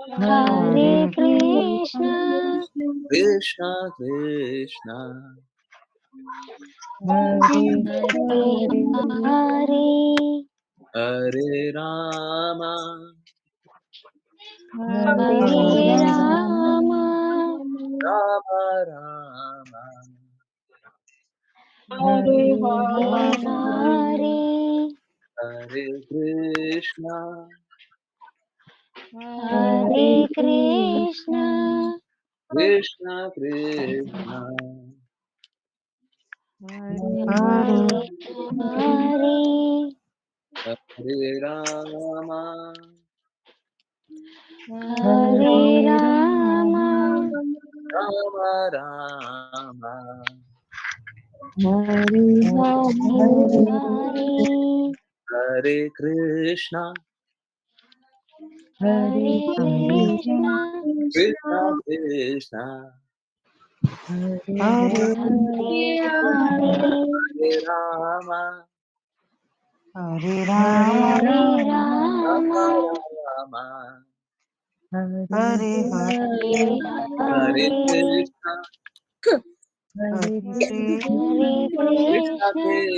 Hare Hare Krishna, Krishna Krishna, Hare Hare Hare Hare, Hare Rama, Hare Hare Rama Rama, Rama Rama, Hare Hare Hare Hare, Hare Krishna, Hare Hare Krishna Krishna, Krishna Krishna, Hare Hare Hare Hare, Hare Rama, Hare Hare Rama Rama, Rama Rama, Hare Hare Hare Hare, Hare Krishna, Hare Hare Krishna Krishna, Krishna Krishna, Hare Hare Hare Hare, Hare Rama, Hare Hare Rama, Hare Rama Rama Rama, Rama, Hare Hare Hare Hare Hare Hare,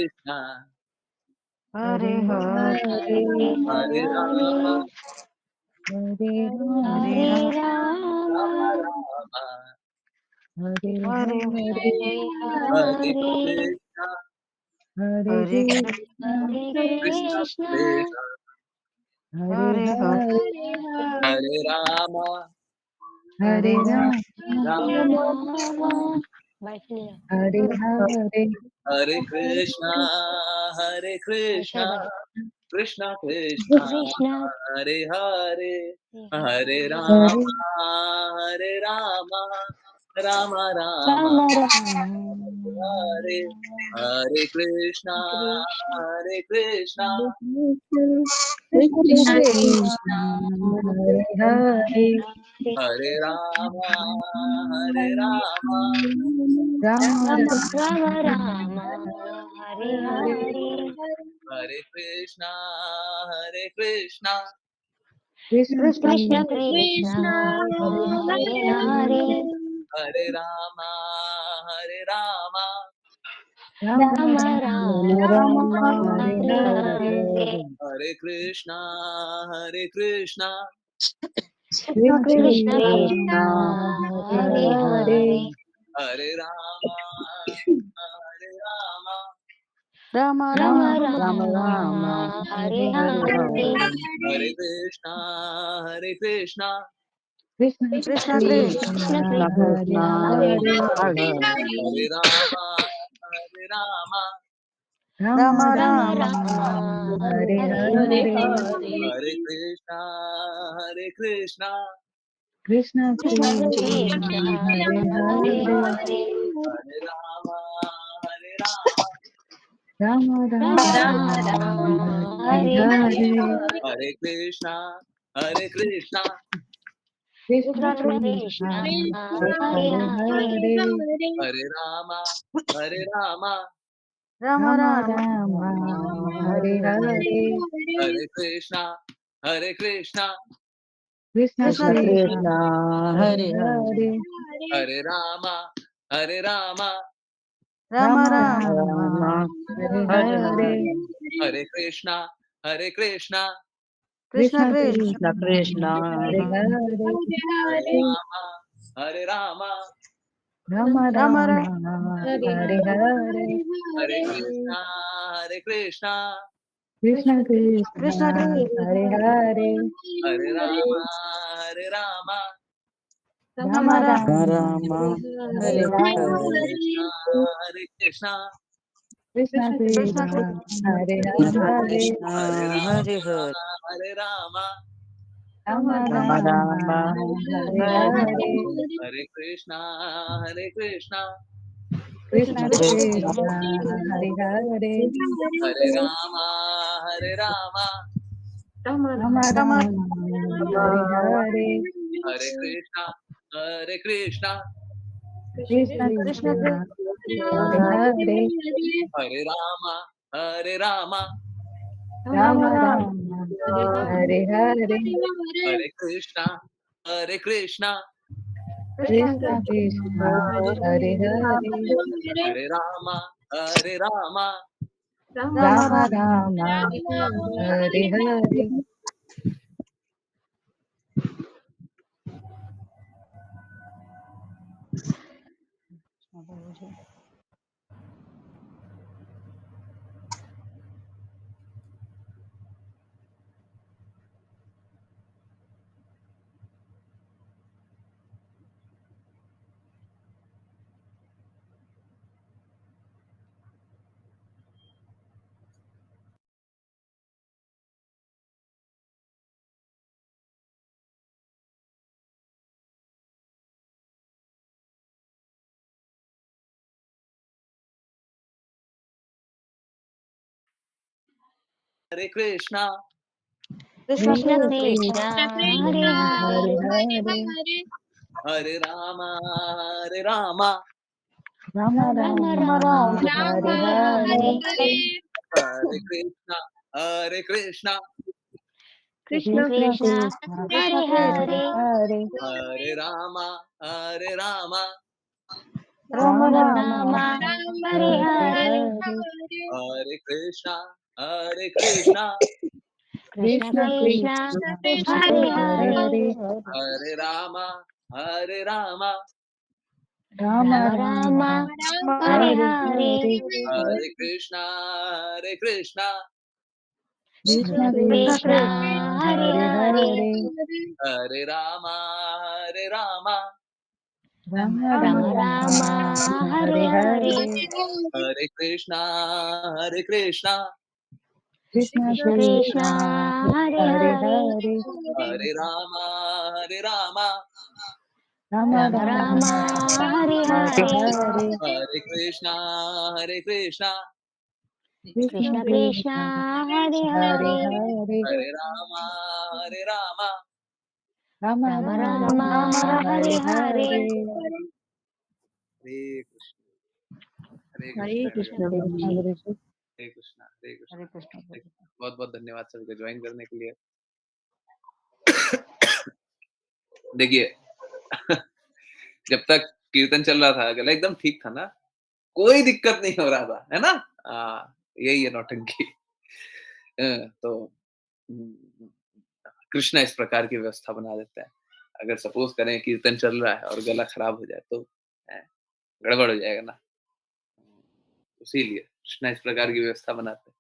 Krishna, Hare Hare Hare Krishna Krishna, Krishna, Hare Hare Hare Hare Hare Rama, Hare, Hare Hare Rama Hare Rama, Rama Rama, Rama, Hare Hare Hare Hare Hare, Krishna, Hare Hare Krishna Hare Krishna Krishna, Krishna, Hare Hare Hare Hare Rama, Hare Rama Hare Rama, Rama. Vaishnavi. Hare Hare Hare Krishna, Hare Krishna, Vaishnavi. Krishna Krishna, Krishna, Hare Hare, Hare Hare Hare Rama, Hare Rama, Rama Rama, Rama Rama, Hare Hare Krishna, Krishna, Hare Krishna, Krishna Krishna Krishna Krishna, Hare Hare Hare Hare, Hare Rama, Hare Rama, Rama Rama Rama Rama Rama, Hare Hare, Hare Krishna, Hare Krishna, Krishna Krishna Krishna Krishna, Hare Hare Hare Hare, Hare Rama, Hare Rama, Rama Rama Rama Rama, Rama Hare Hare Hare Hare, Hare Krishna, Hare Krishna, Krishna Krishna Krishna Krishna, Hare Hare Hare Hare, Hare Rama, Hare Rama, Rama Rama Rama Rama, Rama Rama Rama, Hare Hare Hare Hare Hare, Hare Hare Krishna, Hare Krishna, Krishna Krishna Krishna Krishna Krishna Hare Krishna Hare Hare Hare Rama, Hare Rama, Rama Rama Rama Rama Rama, Rama, Hare Hare Hare Hare, Hare Krishna, Hare Krishna, Krishna Krishna Krishna Krishna, Hare Hare Hare Hare, Hare Rama, Hare Rama, Rama Rama Rama Rama, Hare Hare Hare Hare, Hare Krishna, Hare Krishna, Krishna Krishna Krishna Krishna, Hare Hare Hare, Hare Hare Rama, Hare Rama, Rama Rama Rama, Rama Hare Hare Hare Hare Krishna, Hare Krishna, Krishna Krishna Krishna Krishna Krishna, Krishna, Hare Hare Hare, Hare Hare Rama, Hare Rama, Rama Rama Rama, Rama Rama Hare Hare Hare Hare, Hare Krishna, Hare Krishna, Krishna Krishna Krishna Krishna Hare Krishna, Hare Hare Rama, Hare Rama, Rama Rama Rama Rama, Hare Hare Hare Krishna, Hare Krishna, Krishna Krishna Krishna Hare Krishna, Hare Hare Rama, Hare Rama, Rama Rama Rama Rama, Hare Hare Hare Hare Hare, Krishna, Hare Krishna, Krishna Krishna Krishna Hare Hare Hare Krishna, Hare Rama, Hare, Hare Rama, Rama Rama Rama Rama, Hare Hare Hare Hare, Hare Krishna, Hare Krishna, Krishna Krishna Krishna, Krishna Hare Hare Hare Rama, Hare Rama, Rama Rama Rama Hare Rama, Hare Hare Krishna, Hare Krishna, Krishna Krishna Krishna Hare Krishna, Hare Hare Rama, Hare Rama, Rama Rama Rama, Rama Hare Hare Hare Krishna, Hare Krishna, Krishna Krishna, Hare Hare, Hare Rama, Hare Rama, Rama Rama Rama, Hare Hare. Hare Krishna, Krishna Krishna Krishna, Krishna, Hare Hare Hare, Hare, Hare Rama, Hare Rama, Rama Rama Rama, Rama, Hare Hare Hare, Hare, Hare Krishna, Hare Krishna, Krishna Krishna Krishna, Krishna, Hare Hare Hare, Hare, Hare Rama, Hare Rama, Rama Rama Rama, Rama, Hare Hare Hare, Hare, Hare Krishna, Hare Krishna, Krishna Krishna Krishna, Krishna, Hare Hare Hare, Hare, Hare Rama, Hare Rama, Rama Rama Rama, Rama, Hare Hare Hare, Hare, Hare Krishna, Hare Krishna, Krishna Krishna Krishna, Krishna, Hare Hare Hare, Hare, Hare Rama, Hare Rama, Rama Rama Rama, Rama, Hare Hare Hare, Hare, Hare Krishna, Hare Krishna, Krishna Krishna Krishna, Krishna, Hare Hare Hare, Hare, Hare Rama, Hare Rama, Rama Rama Rama, Rama, Hare Hare Hare, Hare, Hare Krishna, Hare Krishna, Krishna Krishna Krishna, Krishna, Hare Hare Hare, Hare, Hare Rama, Hare Rama, Rama Rama Rama, Rama, Hare Hare Hare, Hare, Hare Krishna, Hare हरे Krishna, Krishna Krishna Hare प्रभु Krishna जी Guru Ji. Hare Krishna, Hare हरे Krishna. Krishna प्रभु जी बहुत बहुत धन्यवाद सभी को join करने के लिए. देखिए जब तक कीर्तन चल रहा था गला एकदम ठीक था ना, कोई दिक्कत नहीं हो रहा था, है ना? यही है नौटंकी. तो कृष्णा इस प्रकार की व्यवस्था बना देता है. अगर सपोज करें कीर्तन चल रहा है और गला खराब हो जाए तो गड़बड़ हो जाएगा ना. इसीलिए कृष्णा इस प्रकार की व्यवस्था बनाते हैं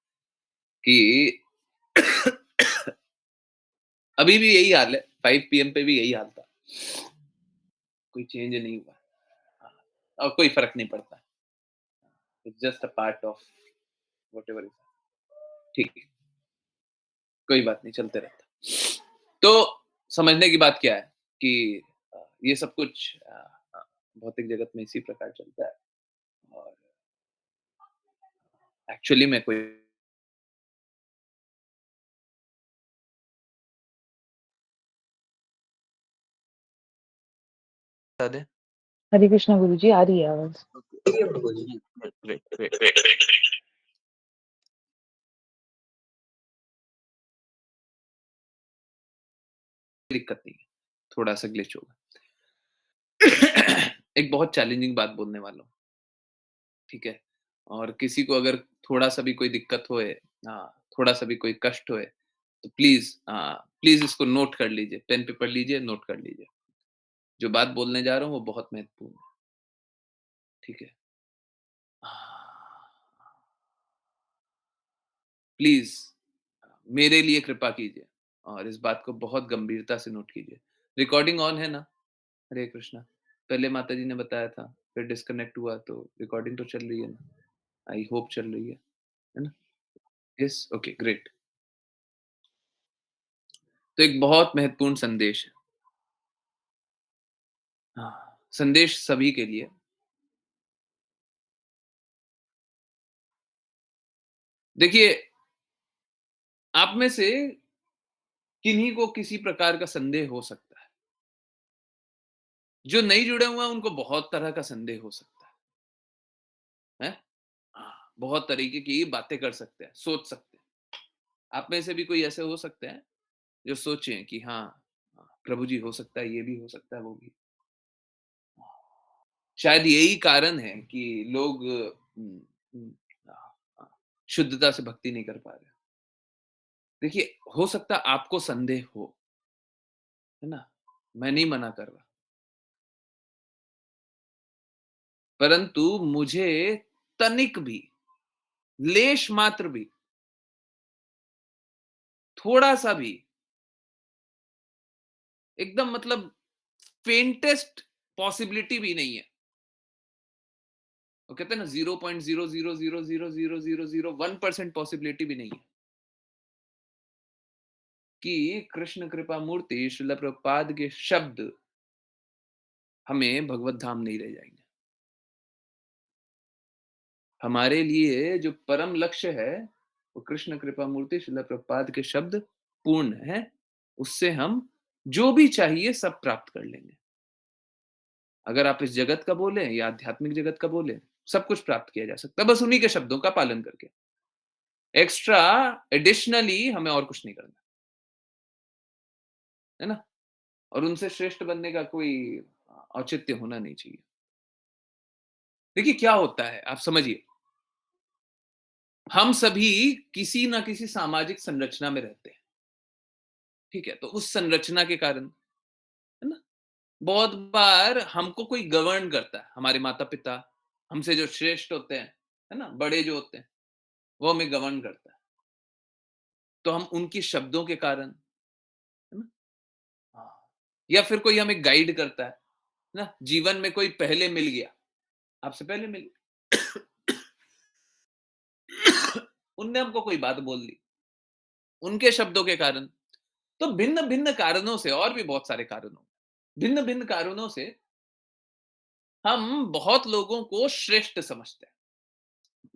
कि अभी भी यही हाल है. 5 पीएम पे भी यही हाल था. कोई चेंज नहीं हुआ. हाँ, और कोई फर्क नहीं पड़ता. It's just a part of whatever is. ठीक है, कोई बात नहीं, चलते रहता. तो समझने की बात क्या है कि ये सब कुछ भौतिक जगत में इसी प्रकार चलता है. और एक्चुअली में कोई बता दे. हरे कृष्णा गुरु जी, आ रही है आवाज. Great great. दिक्कत नहीं है, थोड़ा सा ग्लिच होगा. एक बहुत चैलेंजिंग बात बोलने वाला हूँ, ठीक है? और किसी को अगर थोड़ा सा भी कोई दिक्कत होए, थोड़ा सा भी कोई कष्ट होए, तो प्लीज प्लीज इसको नोट कर लीजिए. पेन पेपर लीजिए, नोट कर लीजिए. जो बात बोलने जा रहा हूँ वो बहुत महत्वपूर्ण है. ठीक है? प्लीज मेरे लिए कृपा कीजिए और इस बात को बहुत गंभीरता से नोट कीजिए. रिकॉर्डिंग ऑन है ना? हरे कृष्णा. पहले माता जी ने बताया था, फिर डिस्कनेक्ट हुआ, तो रिकॉर्डिंग तो चल रही है ना? आई होप चल रही है ना? Yes, okay, great. तो एक बहुत महत्वपूर्ण संदेश है. संदेश सभी के लिए. देखिए, आप में से किन्हीं को किसी प्रकार का संदेह हो सकता है. जो नहीं जुड़े हुए हैं उनको बहुत तरह का संदेह हो सकता है. बहुत तरीके की बातें कर सकते हैं, सोच सकते हैं. आप में से भी कोई ऐसे हो सकते हैं जो सोचें कि हाँ, प्रभु जी हो सकता है, ये भी हो सकता है, वो भी। शायद यही कारण है कि लोग उम, शुद्धता से भक्ति नहीं कर पा रहे। देखिए, हो सकता है आपको संदेह हो, है ना? मैं नहीं मना कर रहा, परंतु मुझे तनिक भी, लेश मात्र भी, थोड़ा-सा भी, एकदम मतलब फेंटेस्ट पॉसिबिलिटी भी नहीं है। वो कहते हैं ना 0.000000001% पॉसिबिलिटी भी नहीं है कि कृष्ण कृपा मूर्ति श्रील प्रभुपाद के शब्द हमें भगवत धाम नहीं ले जाएंगे। हमारे लिए जो परम लक्ष्य है वो कृष्ण कृपा मूर्ति श्रील प्रभुपाद के शब्द पूर्ण है। उससे हम जो भी चाहिए सब प्राप्त कर लेंगे। अगर आप इस जगत का बोले या आध्यात्मिक जगत का बोले, सब कुछ प्राप्त किया जा सकता है बस उन्हीं के शब्दों का पालन करके। एक्स्ट्रा एडिशनली हमें और कुछ नहीं करना, है ना? और उनसे श्रेष्ठ बनने का कोई औचित्य होना नहीं चाहिए। देखिए क्या होता है आप समझिए, हम सभी किसी ना किसी सामाजिक संरचना में रहते हैं, ठीक है? तो उस संरचना के कारण, है ना? बहुत बार हमको कोई गवर्न करता है, हमारे माता-पिता, हमसे जो श्रेष्ठ होते हैं, है ना? बड़े जो होते हैं, वो हमें गवर्न करता है। तो हम उनके शब्दों के कारण, है ना? हाँ, या फिर कोई हमें गाइड करता है ना? जीवन में कोई पहले मिल गया, आपसे पहले मिल उनने हमको कोई बात बोल दी, उनके शब्दों के कारण। तो भिन्न-भिन्न कारणों से और भी बहुत सारे कारणों, भिन्न-भिन्न कारणों से हम बहुत लोगों को श्रेष्ठ समझते हैं,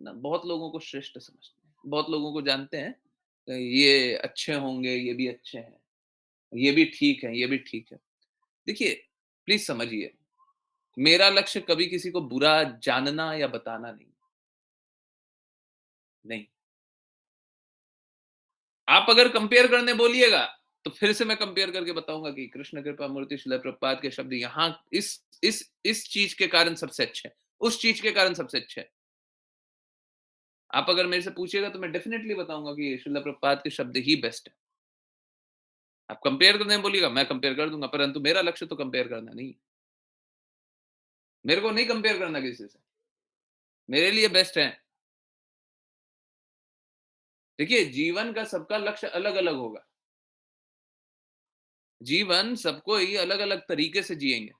ना? बहुत लोगों को श्रेष्ठ समझते हैं। बहुत लोगों को जानते हैं ये अच्छे होंगे, ये भी अच्छे हैं, ये भी ठीक है, ये भी ठीक है। देखिए, प्लीज़ समझिए, मेरा लक्ष्य कभी किसी को बुरा जानना या बताना नहीं, नहीं। आप अगर कंपेयर करने बोलिएगा, तो फिर से मैं कंपेयर करके बताऊँगा कि कृष्ण कृपा मूर्ति शिला प्रभुपाद के शब्द यहाँ इस चीज़ के कारण सबसे अच्छे हैं, उस चीज़ के कारण सबसे अच्छे हैं। आप अगर मेरे से पूछिएगा तो मैं डेफिनिटली बताऊँगा कि शिला प्रभुपाद के शब्द ही बेस्ट है। आप कंपेयर करने बोलिएगा, मैं कंपेयर कर दूँगा, परंतु मेरा लक्ष्य तो कंपेयर करना नहीं है। मेरे को नहीं कंपेयर करना किसी से। मेरे लिए बेस्ट है। देखिए, जीवन का सबका लक्ष्य अलग-अलग होगा। जीवन सबको ही अलग-अलग तरीके से जिएँगे,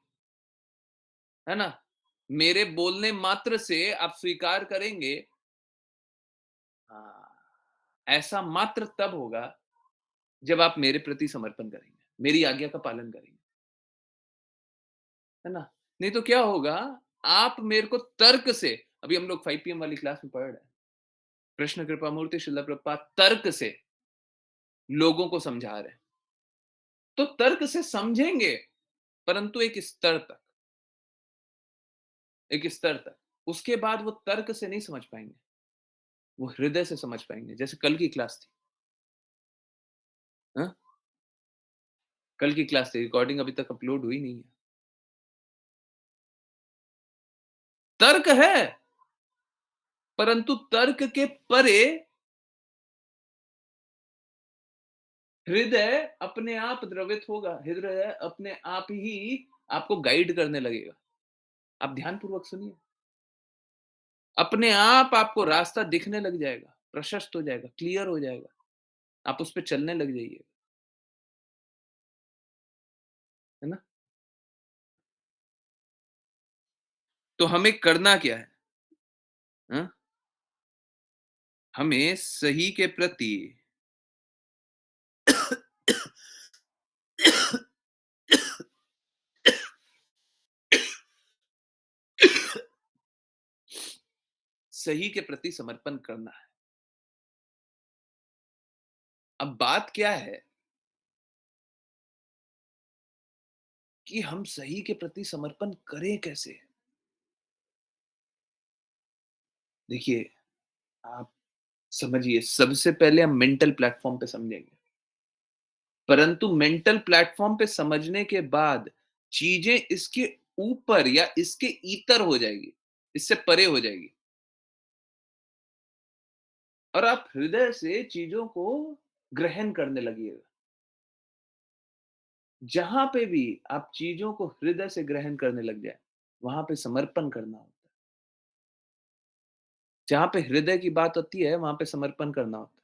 है ना? मेरे बोलने मात्र से आप स्वीकार करेंगे, हाँ, ऐसा मात्र तब होगा जब आप मेरे प्रति समर्पण करेंगे, मेरी आज्ञा का पालन करेंगे, है ना? नहीं तो क्या होगा, आप मेरे को तर्क से, अभी हम लोग 5 पीएम वाली क्लास में पढ़ रहे हैं, कृष्ण कृपामूर्ति श्रील प्रभुपाद तर्क से लोगों को समझा रहे हैं। तो तर्क से समझेंगे, परंतु एक स्तर तक। उसके बाद वो तर्क से नहीं समझ पाएँगे, वो हृदय से समझ पाएँगे। जैसे कल की क्लास थी, हाँ? कल की क्लास थी, रिकॉर्डिंग अभी तक अपलोड हुई नहीं है। तर्क है, परंतु तर्क के परे हृदय अपने आप द्रवित होगा, हृदय अपने आप ही आपको गाइड करने लगेगा। आप ध्यानपूर्वक सुनिए। अपने आप आपको रास्ता दिखने लग जाएगा, प्रशस्त हो जाएगा, क्लियर हो जाएगा। आप उस पे चलने लग जाइए, है ना? तो हमें करना क्या है? हाँ? हमें सही के प्रति सही के प्रति समर्पण करना है। अब बात क्या है कि हम सही के प्रति समर्पण करें कैसे? देखिए, आप समझिए, सबसे पहले हम मेंटल प्लेटफ़ॉर्म पे समझेंगे। परंतु मेंटल प्लेटफॉर्म पे समझने के बाद चीजें इसके ऊपर या इसके ईतर हो जाएगी, इससे परे हो जाएगी, और आप हृदय से चीजों को ग्रहण करने लगिएगा। जहां पे भी आप चीजों को हृदय से ग्रहण करने लग जाए, वहां पे समर्पण करना होता है। जहां पे हृदय की बात होती है, वहां पे समर्पण करना होता है,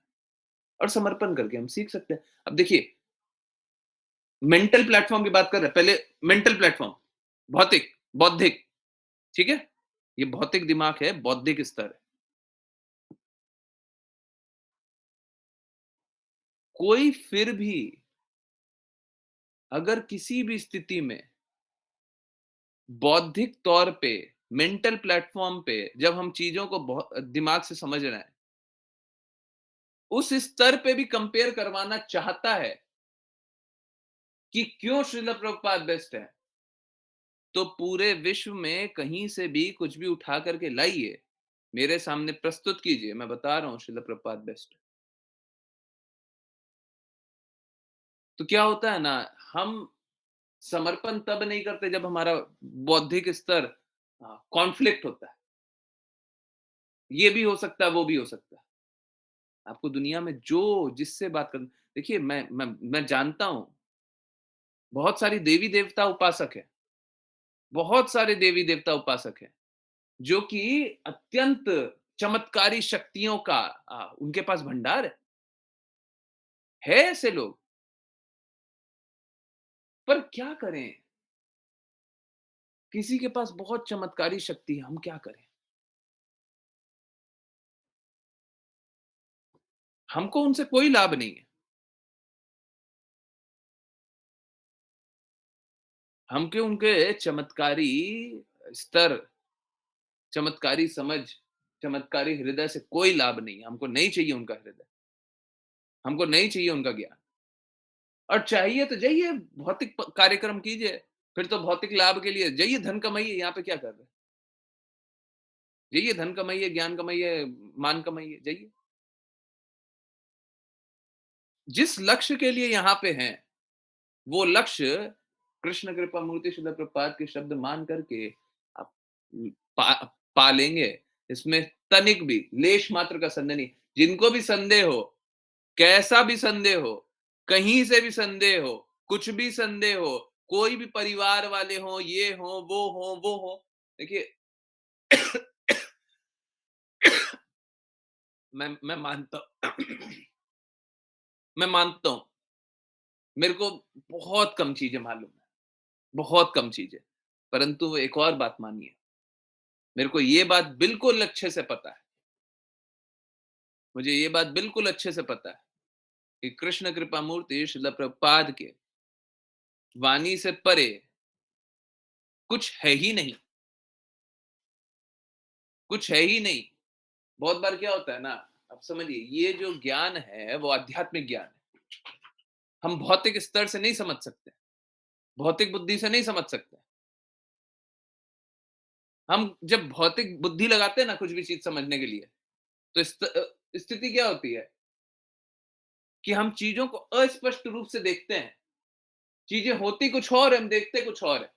और समर्पण करके हम सीख सकते हैं। अब देखिए, मेंटल प्लेटफॉर्म की बात कर रहे हैं, पहले मेंटल प्लेटफॉर्म, भौतिक, बौद्धिक, ठीक है? ये भौतिक दिमाग है, बौद्धिक स्तर है। कोई फिर भी अगर किसी भी स्थिति में बौद्धिक तौर पे, मेंटल प्लेटफॉर्म पे जब हम चीजों को दिमाग से समझ रहे हैं, उस स्तर पे भी कंपेयर करवाना चाहता है कि क्यों श्रील प्रभुपाद बेस्ट है, तो पूरे विश्व में कहीं से भी कुछ भी उठा करके लाइए, मेरे सामने प्रस्तुत कीजिए, मैं बता रहा हूं श्रील प्रभुपाद बेस्ट है। तो क्या होता है ना, हम समर्पण तब नहीं करते जब हमारा बौद्धिक स्तर कॉन्फ्लिक्ट होता है। ये भी हो सकता है, वो भी हो सकता है। आपको दुनिया में जो जिससे बात कर, देखिए, मैं जानता हूं बहुत सारी देवी देवता उपासक है, बहुत सारे देवी देवता उपासक है, जो कि अत्यंत चमत्कारी शक्तियों का उनके पास भंडार है ऐसे लोग। पर क्या करें, किसी के पास बहुत चमत्कारी शक्ति है, हम क्या करें? हमको उनसे कोई लाभ नहीं है। हमको उनके चमत्कारी स्तर, चमत्कारी समझ, चमत्कारी हृदय से कोई लाभ नहीं है। हमको नहीं चाहिए उनका हृदय, हमको नहीं चाहिए उनका ज्ञान। और चाहिए तो जाइए भौतिक कार्यक्रम कीजिए, फिर तो भौतिक लाभ के लिए जाइए, धन कमाइए। यहाँ पे क्या कर रहे हैं? जाइए, धन कमाइए, ज्ञान कमाइए, मान कमाइए, जाइए। जिस लक्ष्य के लिए यहाँ पे हैं, वो लक्ष्य कृष्ण कृपा मूर्ति शुद्ध प्रपात के शब्द मान करके आप पा, पा लेंगे। इसमें तनिक भी लेश मात्र का संदेह नहीं। जिनको भी संदेह हो, कैसा भी संदेह हो, कहीं से भी संदेह हो, कुछ भी संदेह हो, कोई भी परिवार वाले हो, ये हो, वो हो, देखिए, मैं मानता मैं मानता हूं, मेरे को बहुत कम चीजें मालूम है, बहुत कम चीजें। परंतु एक और बात मानिए, मेरे को ये बात बिल्कुल अच्छे से पता है, मुझे ये बात बिल्कुल अच्छे से पता है कि कृष्ण कृपा मूर्ति श्रील प्रभुपाद के वाणी से परे कुछ है ही नहीं, कुछ है ही नहीं। बहुत बार क्या होता है ना, आप समझिए, ये जो ज्ञान है वो आध्यात्मिक ज्ञान है। हम भौतिक स्तर से नहीं समझ सकते, भौतिक बुद्धि से नहीं समझ सकते। हम जब भौतिक बुद्धि लगाते हैं ना कुछ भी चीज समझने के लिए, तो स्थिति क्या होती है कि हम चीजों को अस्पष्ट रूप से देखते हैं। चीजें होती कुछ और है, हम देखते कुछ और है।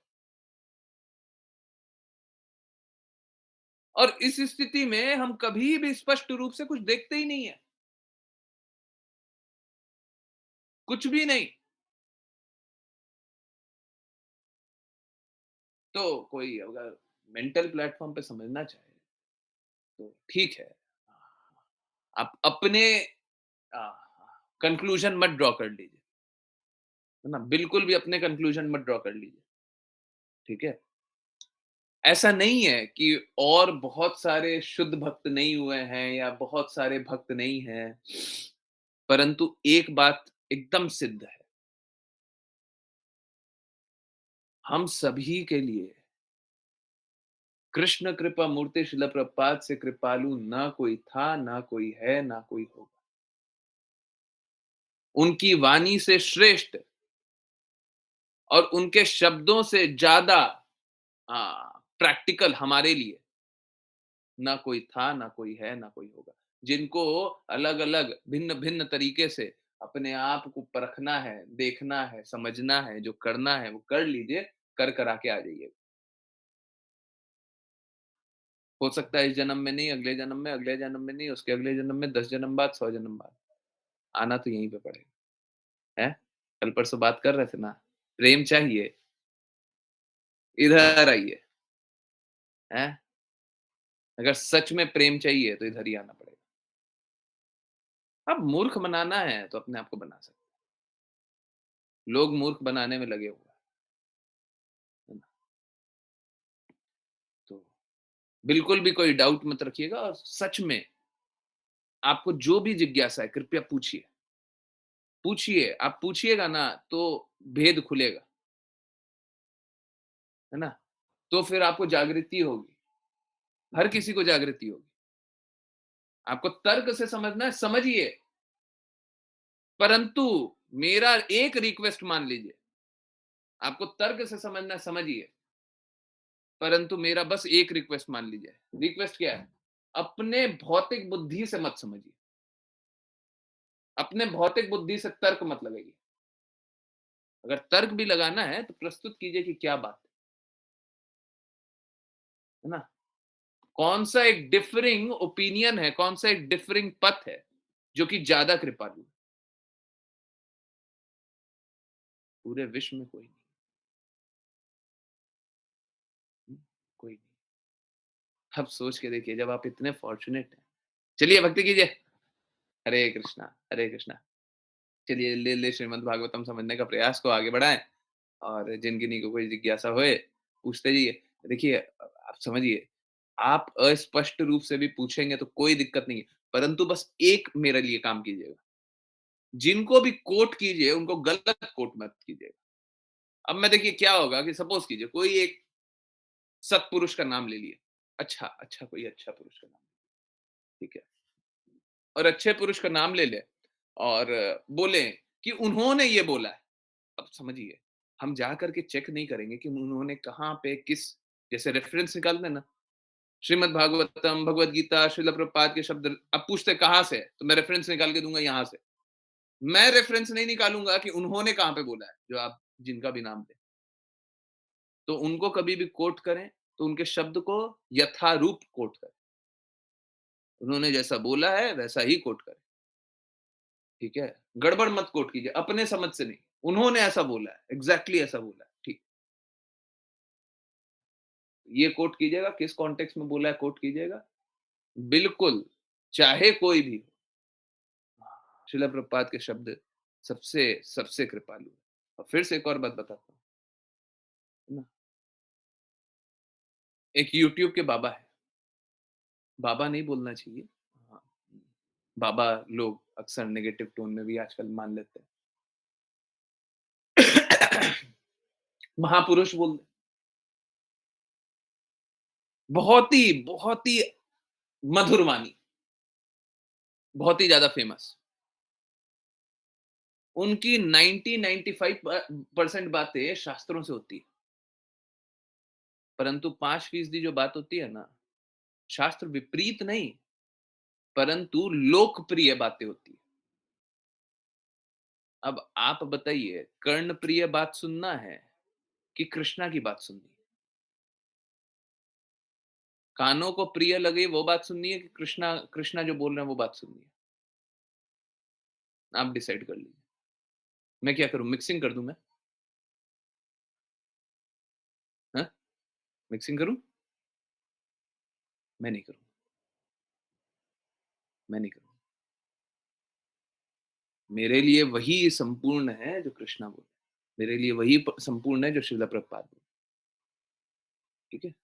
और इस स्थिति में हम कभी भी स्पष्ट रूप से कुछ देखते ही नहीं है, कुछ भी नहीं। तो कोई अगर मेंटल प्लेटफॉर्म पे समझना चाहे तो ठीक है, आप अपने कंक्लूजन मत ड्रॉ कर लीजिए, है ना? बिल्कुल भी अपने कंक्लूजन मत ड्रॉ कर लीजिए, ठीक है? ऐसा नहीं है कि और बहुत सारे शुद्ध भक्त नहीं हुए हैं या बहुत सारे भक्त नहीं हैं, परंतु एक बात एकदम सिद्ध है, हम सभी के लिए कृष्ण कृपा मूर्ति शिला प्रपात से कृपालु ना कोई था, ना कोई है, ना कोई होगा। उनकी वाणी से श्रेष्ठ और उनके शब्दों से ज्यादा प्रैक्टिकल हमारे लिए ना कोई था, ना कोई है, ना कोई होगा। जिनको अलग अलग भिन्न भिन्न तरीके से अपने आप को परखना है, देखना है, समझना है, जो करना है वो कर लीजिए, कर करा के आ जाइए। हो सकता है इस जन्म में नहीं, अगले जन्म में, अगले जन्म में नहीं, उसके अगले जन्म में, 10 जन्म बाद, 100 जन्म बाद, आना तो यहीं पे पड़ेगा, हैं? कल परसों बात कर रहे थे ना, प्रेम चाहिए, इधर आइए, हैं? अगर सच में प्रेम चाहिए तो इधर ही आना पड़ेगा। अब मूर्ख बनाना है तो अपने आप को बना सकते हैं। लोग मूर्ख बनाने में लगे हुए हैं, है ना? तो बिल्कुल भी कोई डाउट मत रखिएगा और सच में आपको जो भी जिज्ञासा है कृपया पूछिए। पूछिए, आप पूछिएगा ना तो भेद खुलेगा, है ना? तो फिर आपको जागृति होगी, हर किसी को जागृति होगी। आपको तर्क से समझना है, समझिए, परंतु मेरा एक रिक्वेस्ट मान लीजिए, आपको तर्क से समझना है, समझिए, परंतु मेरा बस एक रिक्वेस्ट मान लीजिए। रिक्वेस्ट क्या है? अपने भौतिक बुद्धि से मत समझिए, अपने भौतिक बुद्धि से तर्क मत लगाइए। अगर तर्क भी लगाना है तो प्रस्तुत कीजिए कि क्या बात है ना? कौन सा एक डिफरिंग ओपिनियन है, कौन सा एक डिफरिंग पथ है जो कि ज्यादा कृपालु है? पूरे विश्व में कोई नहीं। कोई नहीं। अब सोच के देखिए, जब आप इतने फॉर्चुनेट हैं, चलिए भक्ति कीजिए। हरे कृष्णा, हरे कृष्णा। चलिए ले ले श्रीमद् भागवतम समझने का प्रयास को आगे बढ़ाएं, और जिन किन्हीं को कोई जिज्ञासा होए पूछते जाइए। देखिए, आप समझिए, आप अस्पष्ट रूप से भी पूछेंगे तो कोई दिक्कत नहीं है, परंतु बस एक मेरे लिए काम कीजिएगा, जिनको भी कोट कीजिए उनको गलत कोट मत कीजिएगा। अब मैं देखिए क्या होगा कि सपोज कीजिए कोई एक सत्पुरुष का नाम ले लिए, अच्छा अच्छा कोई अच्छा पुरुष का नाम, ठीक है, और अच्छे पुरुष का नाम ले ले और बोले कि उन्होंने ये बोला है। अब समझिए, हम जा करके चेक नहीं करेंगे कि उन्होंने कहाँ पे किस, जैसे रेफरेंस निकालते हैं ना, श्रीमद् भागवतम, भगवद गीता, श्रील प्रभुपाद के शब्द, अब पूछते कहाँ से है तो मैं रेफरेंस निकाल के दूंगा यहाँ से। मैं रेफरेंस नहीं निकालूंगा कि उन्होंने कहाँ पे बोला है, जो आप जिनका भी नाम लें। तो उनको कभी भी कोट करें तो उनके शब्द को यथारूप कोट करें, उन्होंने जैसा बोला है वैसा ही कोट करें, ठीक है? गड़बड़ मत कोट कीजिए, अपने समझ से नहीं, उन्होंने ऐसा बोला है, एग्जैक्टली ऐसा बोला है, ठीक। ये कोट कीजिएगा, किस कॉन्टेक्स्ट में बोला है कोट कीजिएगा, बिल्कुल, चाहे कोई भी हो। श्रील प्रभुपाद के शब्द सबसे सबसे कृपालु है। और फिर से एक और बात बताता हूँ, है ना? एक यूट्यूब के बाबा है, बाबा नहीं बोलना चाहिए, हाँ, बाबा लोग अक्सर नेगेटिव टोन में भी आजकल मान लेते हैं। महापुरुष बोल, बहुत ही मधुर वाणी, बहुत ही ज्यादा फेमस। उनकी 90-95% बातें शास्त्रों से होती है, परंतु 5% जो बात होती है ना, शास्त्र विपरीत नहीं, परंतु लोकप्रिय बातें होती है। अब आप बताइए, कर्ण प्रिय बात सुनना है कि कृष्णा की बात सुननी है? कानों को प्रिय लगे वो बात सुननी है कि कृष्णा कृष्णा जो बोल रहे हैं वो बात सुननी है? आप डिसाइड कर लीजिए। मैं क्या करूं, मिक्सिंग कर दूं मैं? हाँ, मिक्सिंग करूं? मैं नहीं करूं, मैं नहीं करूं। मेरे लिए वही संपूर्ण है जो कृष्णा बोले, मेरे लिए वही संपूर्ण है जो श्रील प्रभुपाद बोले, ठीक है?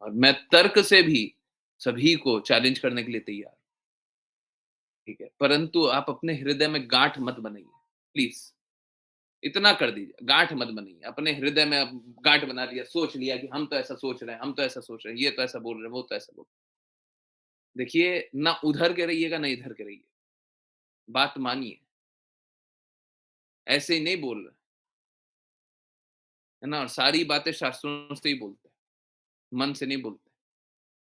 और मैं तर्क से भी सभी को चैलेंज करने के लिए तैयार, ठीक है? परंतु आप अपने हृदय में गांठ मत बनाइए, प्लीज। इतना कर दीजिए, गांठ मत बनाइए अपने हृदय में। अब गांठ बना लिया, सोच लिया कि हम तो ऐसा सोच रहे हैं, हम तो ऐसा सोच रहे हैं, ये तो ऐसा बोल रहे हैं, वो तो ऐसा बोल रहे हैं। देखिए, ना उधर के रहिएगा ना इधर के रहिए, बात मानिए, ऐसे ही नहीं बोल रहे, है ना? और सारी बातें शास्त्रों से ही बोलते हैं, मन से नहीं बोलते।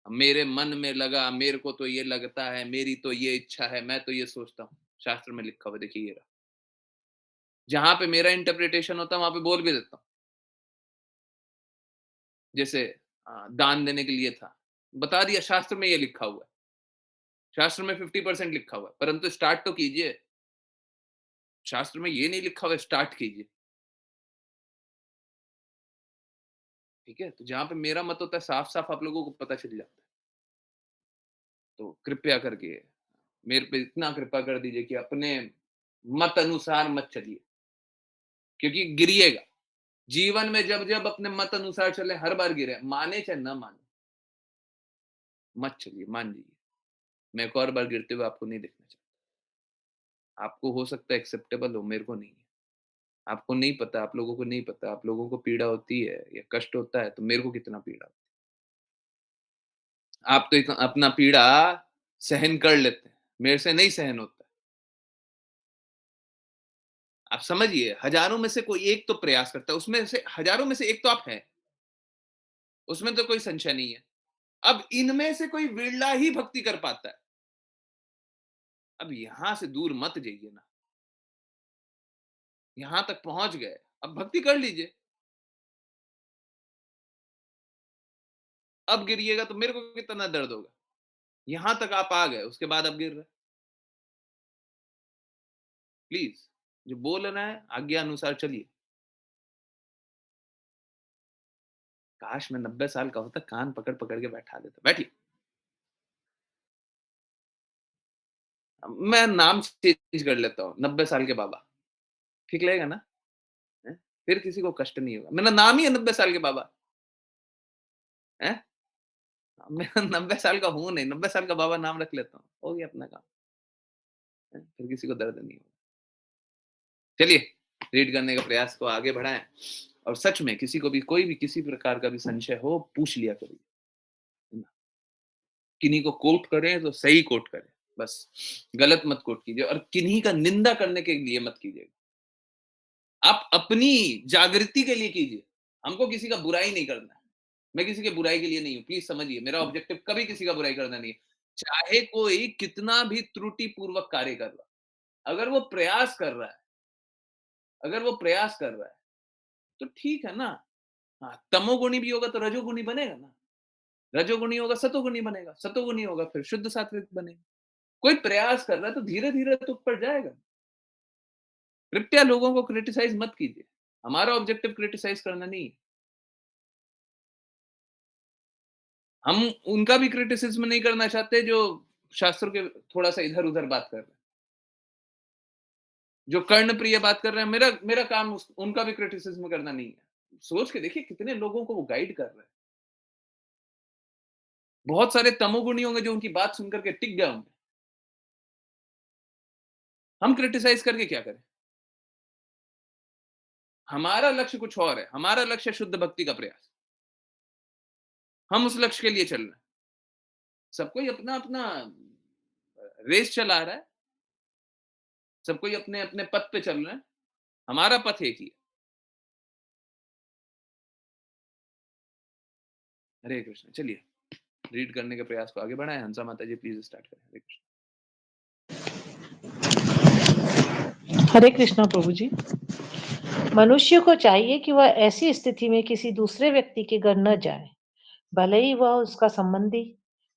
मेरे मन में लगा, मेरे को तो ये लगता है, मेरी तो ये इच्छा है, मैं तो ये सोचता हूँ। शास्त्र में लिखा हुआ देखिए ये रहा। जहां पे मेरा इंटरप्रिटेशन होता है वहां पे बोल भी देता हूं। जैसे दान देने के लिए था, बता दिया शास्त्र में ये लिखा हुआ है, शास्त्र में 50% लिखा हुआ है, परंतु स्टार्ट तो कीजिए। शास्त्र में ये नहीं लिखा हुआ है, स्टार्ट कीजिए। ठीक है, तो जहां पे मेरा मत होता है साफ साफ आप लोगों को पता चल जाता है। तो कृपया करके मेरे पे इतना कृपा कर दीजिए कि अपने मत अनुसार मत चलिए, क्योंकि गिरिएगा। जीवन में जब जब अपने मत अनुसार चले हर बार गिरे, माने चाहे ना माने, मत चलिए, मान जाइए। मैं एक और बार गिरते हुए आपको नहीं देखना चाहता। आपको हो सकता है एक्सेप्टेबल हो, मेरे को नहीं है। आपको नहीं पता, आप लोगों को नहीं पता, आप लोगों को पीड़ा होती है या कष्ट होता है, तो मेरे को कितना पीड़ा होती है। आप तो अपना पीड़ा सहन कर लेते हैं, मेरे से नहीं सहन होता। आप समझिए, हजारों में से कोई एक तो प्रयास करता है, उसमें से हजारों में से एक तो आप हैं, उसमें तो कोई संशय नहीं है। अब इनमें से कोई विरला ही भक्ति कर पाता है। अब यहां से दूर मत जाइए ना, यहां तक पहुंच गए, अब भक्ति कर लीजिए। अब गिरिएगा तो मेरे को कितना दर्द होगा। यहां तक आप आ गए, उसके बाद अब गिर रहे। प्लीज, जो बोल रहा है आज्ञा अनुसार चलिए। काश मैं 90 साल का होता, कान पकड़ पकड़ के बैठा देता। बैठिए। मैं नाम चेंज कर लेता हूँ, 90 साल के बाबा। ठीक लगेगा ना? हैं? फिर किसी को कष्ट नहीं होगा। मेरा नाम ही है 90 साल के बाबा। हैं? मैं 90 साल का हूं नहीं, 90 साल का बाबा नाम रख लेता हूँ, हो गया अपना काम। हैं? फिर किसी को दर्द नहीं होगा। चलिए, रीड करने का प्रयास को आगे बढ़ाएं। और सच में किसी को भी कोई भी किसी प्रकार का भी संशय हो, पूछ लिया करिए। किन्हीं को कोट करें तो सही कोट करें, बस गलत मत कोट कीजिए। और किन्हीं का निंदा करने के लिए मत कीजिए। आप अपनी जागृति के लिए कीजिए। हमको किसी का बुराई नहीं करना है। मैं किसी के बुराई के लिए नहीं हूं, प्लीज समझिए। मेरा ऑब्जेक्टिव कभी किसी का बुराई करना नहीं है। चाहे कोई कितना भी त्रुटि पूर्वक कार्य कर रहा, अगर वो प्रयास कर रहा है, अगर वो प्रयास कर रहा है तो ठीक है ना। हाँ, तमोगुणी भी होगा तो रजोगुणी बनेगा ना। रजोगुणी होगा सतोगुणी बनेगा, सतोगुणी होगा फिर शुद्ध सात्विक बनेगा। कोई प्रयास कर रहा है तो धीरे धीरे तो ऊपर जाएगा। कृपया लोगों को क्रिटिसाइज मत कीजिए। हमारा ऑब्जेक्टिव क्रिटिसाइज करना नहीं है। हम उनका भी क्रिटिसिज्म नहीं करना चाहते जो शास्त्रों के थोड़ा सा इधर उधर बात कर रहे हैं, जो कर्ण प्रिय बात कर रहे हैं। मेरा मेरा काम उनका भी क्रिटिसिज्म करना नहीं है। सोच के देखिए कितने लोगों को वो गाइड कर रहे हैं। बहुत सारे तमोगुणी होंगे जो उनकी बात सुनकर के टिक गए होंगे। हम क्रिटिसाइज करके क्या करें? हमारा लक्ष्य कुछ और है। हमारा लक्ष्य शुद्ध भक्ति का प्रयास। हम उस लक्ष्य के लिए चल रहे हैं। सब कोई अपना अपना रेस चला रहा है। सब कोई अपने अपने पथ पे चल रहे हैं। हमारा पथ एक ही है। हरे कृष्ण। चलिए, रीड करने के प्रयास को आगे बढ़ाएं। हंसा माता जी प्लीज स्टार्ट करें। हरे कृष्ण। हरे कृष्णा प्रभु जी। मनुष्य को चाहिए कि वह ऐसी स्थिति में किसी दूसरे व्यक्ति के घर न जाए, भले ही वह उसका संबंधी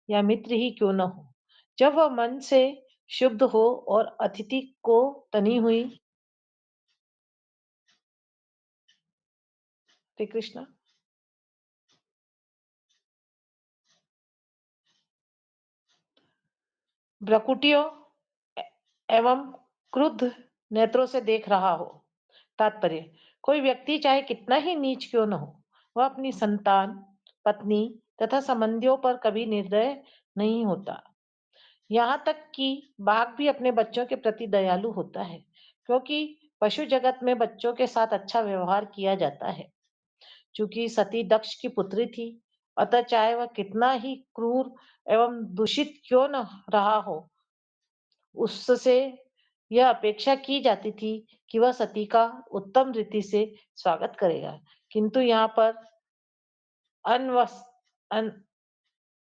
या मित्र ही क्यों न हो, जब वह मन से शुद्ध हो और अतिथि को तनी हुई। हरे कृष्णा। भ्रकुटियों एवं क्रुद्ध नेत्रों से देख रहा हो। तात्पर्य, कोई व्यक्ति चाहे कितना ही नीच क्यों न हो, वह अपनी संतान, पत्नी तथा संबंधियों पर कभी निर्दय नहीं होता। यहाँ तक कि बाघ भी अपने बच्चों के प्रति दयालु होता है, क्योंकि पशु जगत में बच्चों के साथ अच्छा व्यवहार किया जाता है। चूंकि सती दक्ष की पुत्री थी, अतः चाहे वह कितना ही क्रूर एवं दूषित क्यों न रहा हो, उससे यह अपेक्षा की जाती थी कि वह सती का उत्तम रीति से स्वागत करेगा। किंतु यहाँ पर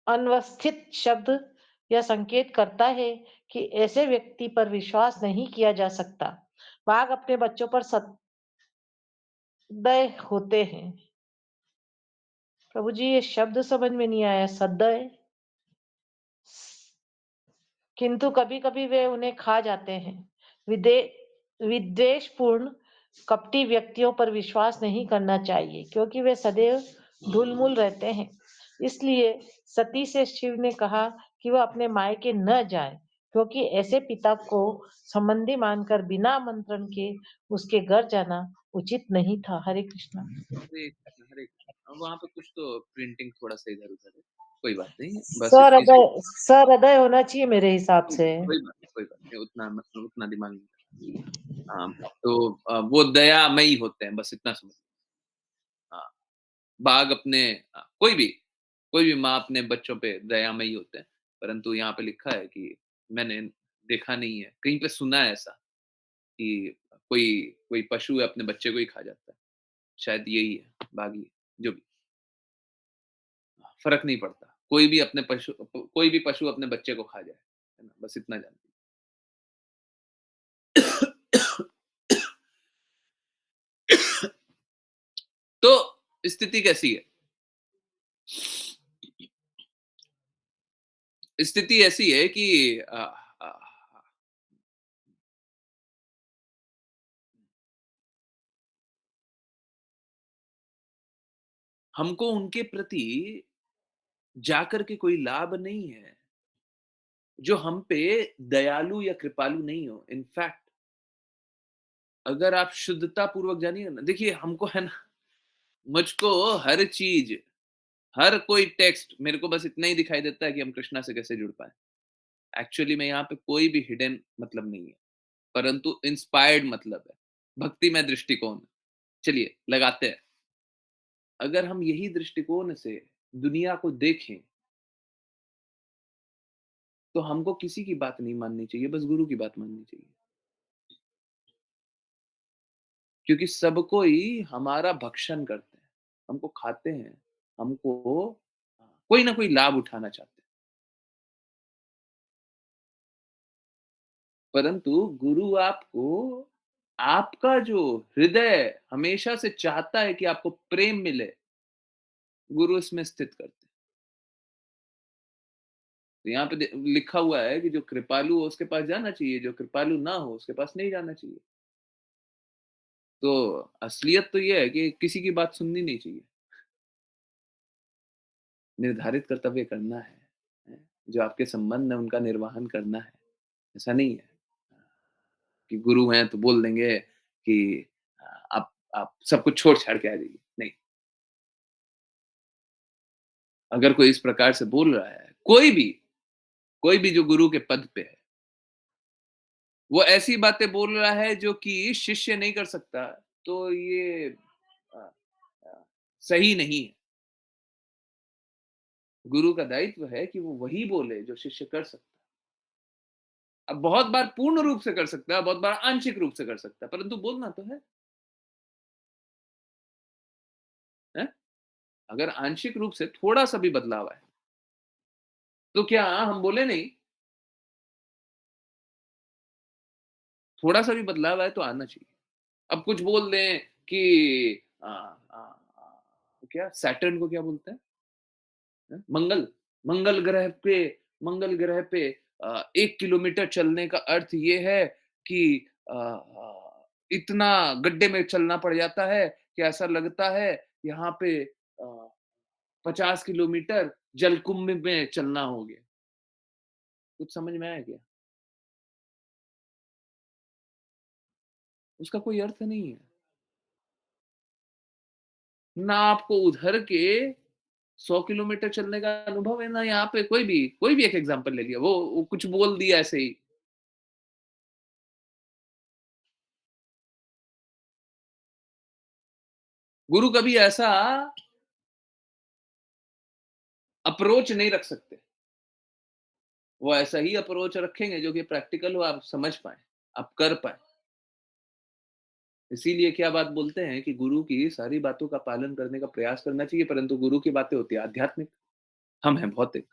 अनवस्थित शब्द यह संकेत करता है कि ऐसे व्यक्ति पर विश्वास नहीं किया जा सकता। बाघ अपने बच्चों पर सदैव होते हैं। प्रभु जी, ये शब्द समझ में नहीं आया, सदैव। किंतु कभी-कभी वे उन्हें खा जाते हैं। विदे विद्वेषपूर्ण, कपटी व्यक्तियों पर विश्वास नहीं करना चाहिए, क्योंकि वे सदैव ढुलमुल रहते हैं। इसलिए सती से शिव ने कहा कि वह अपने मायके न जाए, क्योंकि ऐसे पिता को संबंधी मानकर बिना आमंत्रण के उसके घर जाना उचित नहीं था। हरे कृष्णा। हरे कृष्ण, हरे कृष्ण। अब वहाँ पे कुछ तो प्रिंटिंग थोड़ा-सा इधर-उधर है, कोई बात नहीं, बस इतनी सी सहृदय होना चाहिए मेरे हिसाब से। कोई बात नहीं, उतना मतलब उतना दिमाग नहीं हाँ, तो वो दयामयी होते हैं, बस इतना समझ हाँ, बाघ अपने कोई भी माँ अपने बच्चों पे दयामयी होते हैं, परंतु यहाँ पे लिखा है कि मैंने देखा नहीं है, कहीं पे सुना है ऐसा कि कोई कोई पशु है अपने बच्चे को ही खा जाता है। शायद यही है, बाघ ही है, जो भी फ़र्क नहीं पड़ता। कोई भी पशु अपने बच्चे को खा जाए, है ना? बस इतना जानती हूँ। तो स्थिति कैसी है? स्थिति ऐसी है कि अ, हमको उनके प्रति जाकर के कोई लाभ नहीं है, जो हम पे दयालु या कृपालु नहीं हो। इनफैक्ट अगर आप शुद्धता पूर्वक जानिए ना, देखिए हमको है ना, मुझको हर चीज़, हर कोई टेक्स्ट मेरे को बस इतना ही दिखाई देता है कि हम कृष्णा से कैसे जुड़ पाएँ। एक्चुअली में यहाँ पे कोई भी हिडन मतलब नहीं है, परंतु इंस्पायर्ड मतलब है, भक्तिमय दृष्टिकोण। चलिए लगाते हैं। अगर हम यही दृष्टिकोण से दुनिया को देखें, तो हमको किसी की बात नहीं माननी चाहिए, बस गुरु की बात माननी चाहिए। क्योंकि सब कोई हमारा भक्षण करते हैं, हमको खाते हैं, हमको कोई ना कोई लाभ उठाना चाहते हैं। परंतु गुरु आपको, आपका जो हृदय हमेशा से चाहता है कि आपको प्रेम मिले, गुरु इसमें स्थित करते हैं। तो यहाँ पे लिखा हुआ है कि जो कृपालु हो उसके पास जाना चाहिए, जो कृपालु ना हो उसके पास नहीं जाना चाहिए। तो असलियत तो ये है कि किसी की बात सुननी नहीं चाहिए। निर्धारित कर्तव्य करना है। जो आपके संबंध है उनका निर्वहन करना है। ऐसा नहीं है कि गुरु हैं तो बोल देंगे कि आप सब कुछ छोड़-छाड़ के आ जाइए। नहीं, अगर कोई इस प्रकार से बोल रहा है, कोई भी जो गुरु के पद पे है, वो ऐसी बातें बोल रहा है जो कि शिष्य नहीं कर सकता, तो ये अ अ, सही नहीं है। गुरु का दायित्व है कि वो वही बोले जो शिष्य कर सकता है। अब बहुत बार पूर्ण रूप से कर सकता है, बहुत बार आंशिक रूप से कर सकता है, परंतु बोलना तो है। हैं? अगर आंशिक रूप से थोड़ा-सा भी बदलाव आए, तो क्या हम बोले नहीं? थोड़ा-सा भी बदलाव आए तो आना चाहिए। अब कुछ बोल दें कि अ अ क्या सैटर्न को क्या बोलते हैं? मंगल, मंगल ग्रह पे मंगल ग्रह पे 1 किलोमीटर चलने का अर्थ ये है कि इतना गड्ढे में चलना पड़ जाता है कि ऐसा लगता है यहाँ पे 50 किलोमीटर जलकुंभ में चलना हो गया। कुछ समझ में आया क्या? उसका कोई अर्थ नहीं है। ना आपको उधर के 100 किलोमीटर चलने का अनुभव है, ना यहाँ पे कोई भी एक एग्ज़ाम्पल ले लिया। वो कुछ बोल दिया ऐसे ही। गुरु कभी ऐसा अप्रोच नहीं रख सकते। वो ऐसा ही अप्रोच रखेंगे जो कि प्रैक्टिकल हो, आप समझ पाएँ, आप कर पाएँ। इसीलिए क्या बात बोलते हैं कि गुरु की सारी बातों का पालन करने का प्रयास करना चाहिए, परंतु गुरु की बातें होती हैं आध्यात्मिक, हम हैं भौतिक।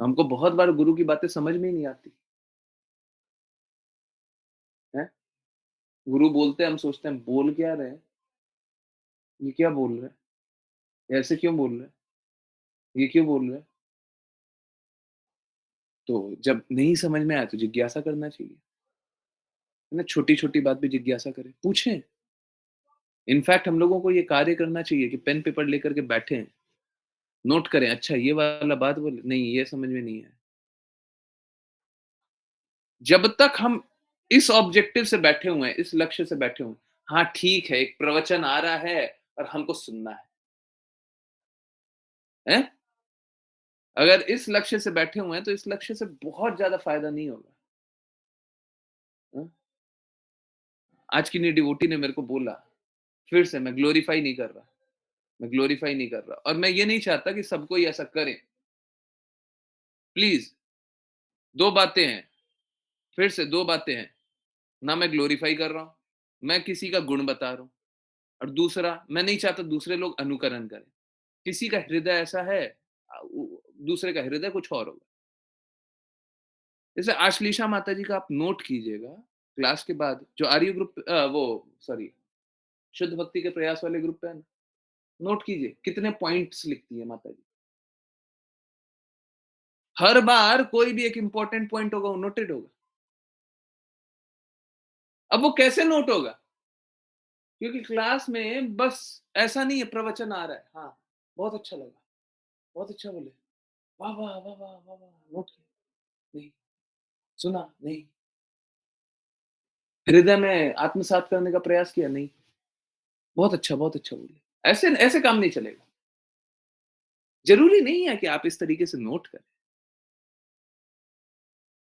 हमको बहुत बार गुरु की बातें समझ में ही नहीं आती है। गुरु बोलते हैं, हम सोचते हैं बोल क्या रहे हैं, ये क्या बोल रहे हैं, ऐसे क्यों बोल रहे हैं, ये क्यों बोल रहे हैं। तो जब नहीं समझ में आया तो जिज्ञासा करना चाहिए, है ना। छोटी छोटी बात भी जिज्ञासा करें, पूछें। इनफैक्ट हम लोगों को ये कार्य करना चाहिए कि पेन पेपर लेकर के बैठे, नोट करें, अच्छा ये वाला बात बोले, नहीं ये समझ में नहीं है। जब तक हम इस ऑब्जेक्टिव से बैठे हुए हैं, इस लक्ष्य से बैठे हुए हैं, हाँ ठीक है, एक प्रवचन आ रहा है और हमको सुनना है? अगर इस लक्ष्य से बैठे हुए हैं तो इस लक्ष्य से बहुत ज्यादा फायदा नहीं होगा, है? आज की नी डिवोटी ने मेरे को बोला, फिर से मैं ग्लोरीफाई नहीं कर रहा, मैं ग्लोरीफाई नहीं कर रहा, और मैं ये नहीं चाहता कि सब कोई ऐसा करे। प्लीज, दो बातें हैं, फिर से दो बातें हैं, ना मैं ग्लोरीफाई कर रहा हूं, मैं किसी का गुण बता रहा हूं, और दूसरा, मैं नहीं चाहता दूसरे लोग अनुकरण करें। किसी का हृदय ऐसा है, दूसरे का हृदय कुछ और होगा। जैसे आश्लीषा माता जी का आप नोट कीजिएगा, क्लास के बाद जो आर्य ग्रुप, वो सॉरी, शुद्ध भक्ति के प्रयास वाले ग्रुप पे है ना, नोट कीजिए कितने पॉइंट्स लिखती है माता जी। हर बार कोई भी एक इंपॉर्टेंट पॉइंट होगा, वो नोटेड होगा। अब वो कैसे नोट होगा? क्योंकि क्लास में बस ऐसा नहीं है, प्रवचन आ रहा है, हाँ बहुत अच्छा लगा, बहुत अच्छा बोले, वाह वाह वाह वाह वाह वाह, नोट किया नहीं, सुना नहीं, हृदय में आत्मसात करने का प्रयास किया नहीं, बहुत अच्छा बोले। ऐसे ऐसे काम नहीं चलेगा। जरूरी नहीं है कि आप इस तरीके से नोट करें,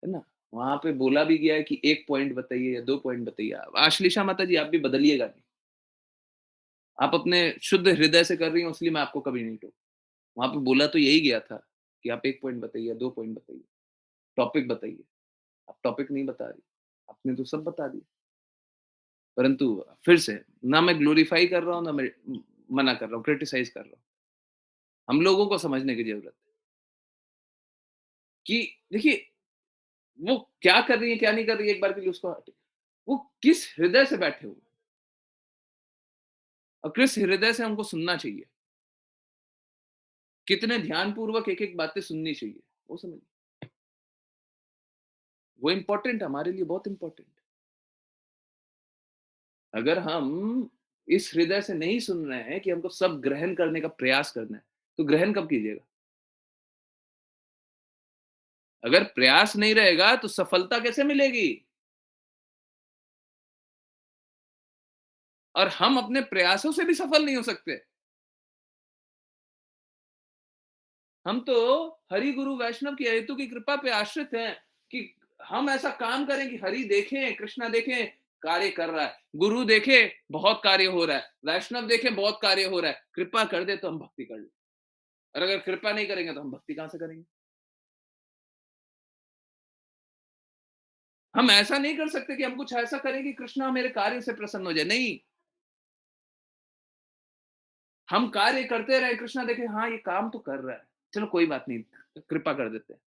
है ना। वहां पे बोला भी गया है कि एक पॉइंट बताइए या दो पॉइंट बताइए। आश्लेषा माता जी, आप भी बदलिएगा नहीं। आप अपने शुद्ध हृदय से कर रही हैं, इसलिए मैं आपको कभी नहीं टोक। वहां पे बोला तो यही गया था कि आप एक पॉइंट बताइए, दो पॉइंट बताइए, टॉपिक बताइए। आप टॉपिक नहीं बता रही, आपने तो सब बता दिया। परंतु फिर से, ना मैं ग्लोरीफाई कर रहा हूँ, ना मैं मना कर रहा हूँ, क्रिटिसाइज कर रहा हूँ। हम लोगों को समझने की जरूरत है कि देखिए, वो क्या कर रही है, क्या नहीं कर रही है, एक बार के लिए उसको हटे। वो किस हृदय से बैठे हुए, और किस हृदय से हमको सुनना चाहिए, कितने ध्यानपूर्वक एक एक बातें सुननी चाहिए, वो समझ, वो इंपॉर्टेंट है हमारे लिए, बहुत इंपॉर्टेंट। अगर हम इस हृदय से नहीं सुन रहे हैं कि हमको सब ग्रहण करने का प्रयास करना है, तो ग्रहण कब कीजिएगा? अगर प्रयास नहीं रहेगा तो सफलता कैसे मिलेगी? और हम अपने प्रयासों से भी सफल नहीं हो सकते। हम तो हरि गुरु वैष्णव की हेतु की कृपा पे आश्रित हैं कि हम ऐसा काम करें कि हरि देखें, कृष्णा देखें, कार्य कर रहा है, गुरु देखे बहुत कार्य हो रहा है, वैष्णव देखे बहुत कार्य हो रहा है, कृपा कर दे तो हम भक्ति कर ले। और अगर कृपा नहीं करेंगे तो हम भक्ति कहां से करेंगे? हम ऐसा नहीं कर सकते कि हम कुछ ऐसा करें कि कृष्णा मेरे कार्य से प्रसन्न हो जाए, नहीं। हम कार्य करते रहे, कृष्णा देखे हाँ ये काम तो कर रहा है, चलो कोई बात नहीं, कृपा कर देते हैं।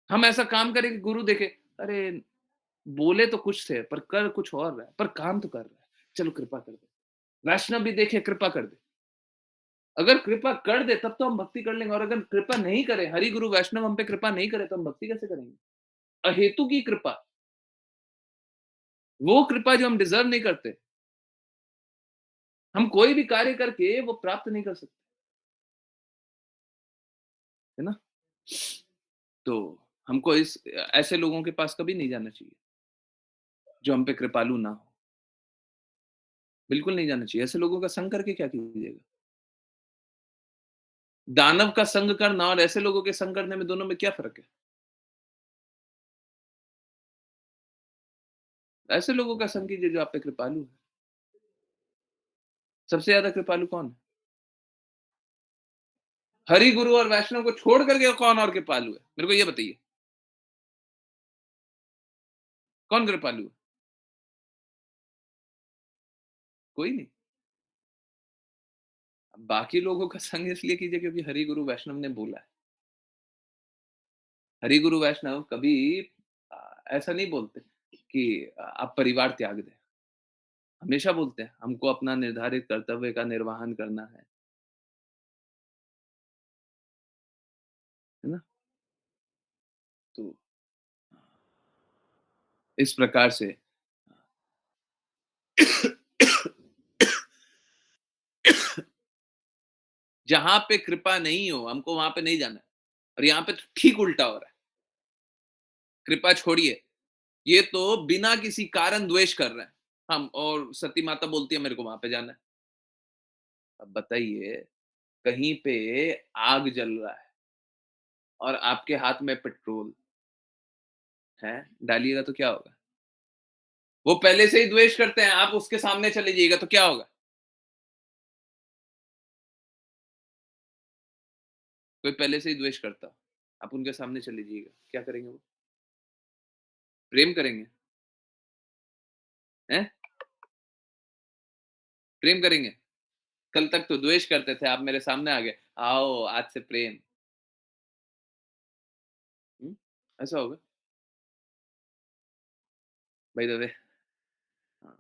हम ऐसा काम करें कि गुरु देखे, अरे बोले तो कुछ थे पर कर कुछ और रहा है, पर काम तो कर रहा है, चलो कृपा कर दे। वैष्णव भी देखे, कृपा कर दे। अगर कृपा कर दे तब तो हम भक्ति कर लेंगे, और अगर कृपा नहीं करे, हरि गुरु वैष्णव हम पे कृपा नहीं करे, तो हम भक्ति कैसे करेंगे? अहेतु की कृपा, वो कृपा जो हम डिजर्व नहीं करते, हम कोई भी कार्य करके वो प्राप्त नहीं कर सकते, है ना। तो हमको इस ऐसे लोगों के पास कभी नहीं जाना चाहिए जो हम पे कृपालु ना हो। बिल्कुल नहीं जाना चाहिए। ऐसे लोगों का संग करके क्या कीजिएगा? दानव का संग करना और ऐसे लोगों के संग करने में, दोनों में क्या फर्क है? ऐसे लोगों का संग कीजिए जो आप पे कृपालु है। सबसे ज्यादा कृपालु कौन है? हरि गुरु और वैष्णव को छोड़ करके कौन और कृपालु है? मेरे को ये बताइए, कौन कृपालु है? कोई नहीं। बाकी लोगों का संग इसलिए कीजिए क्योंकि हरि गुरु वैष्णव ने बोला है। हरि गुरु वैष्णव कभी ऐसा नहीं बोलते कि आप परिवार त्याग दें। हमेशा बोलते हैं हमको अपना निर्धारित कर्तव्य का निर्वहन करना है ना? तो इस प्रकार से जहाँ पे कृपा नहीं हो, हमको वहाँ पे नहीं जाना है। और यहाँ पे तो ठीक उल्टा हो रहा है। कृपा छोड़िए, ये तो बिना किसी कारण द्वेष कर रहे हैं। हम और सती माता बोलती है मेरे को वहाँ पे जाना है। अब बताइए, कहीं पे आग जल रहा है और आपके हाथ में पेट्रोल है, डालिएगा तो क्या होगा? वो पहले से ही द्वेष करते हैं, आप उसके सामने चले जाइएगा तो क्या होगा? कोई पहले से ही द्वेष करता हो, आप उनके सामने चले जाइएगा, क्या करेंगे वो? प्रेम करेंगे, हैं? प्रेम करेंगे? कल तक तो द्वेष करते थे, आप मेरे सामने आ गए, आओ आज से प्रेम। हुँ, ऐसा होगा? बाय द वे हाँ,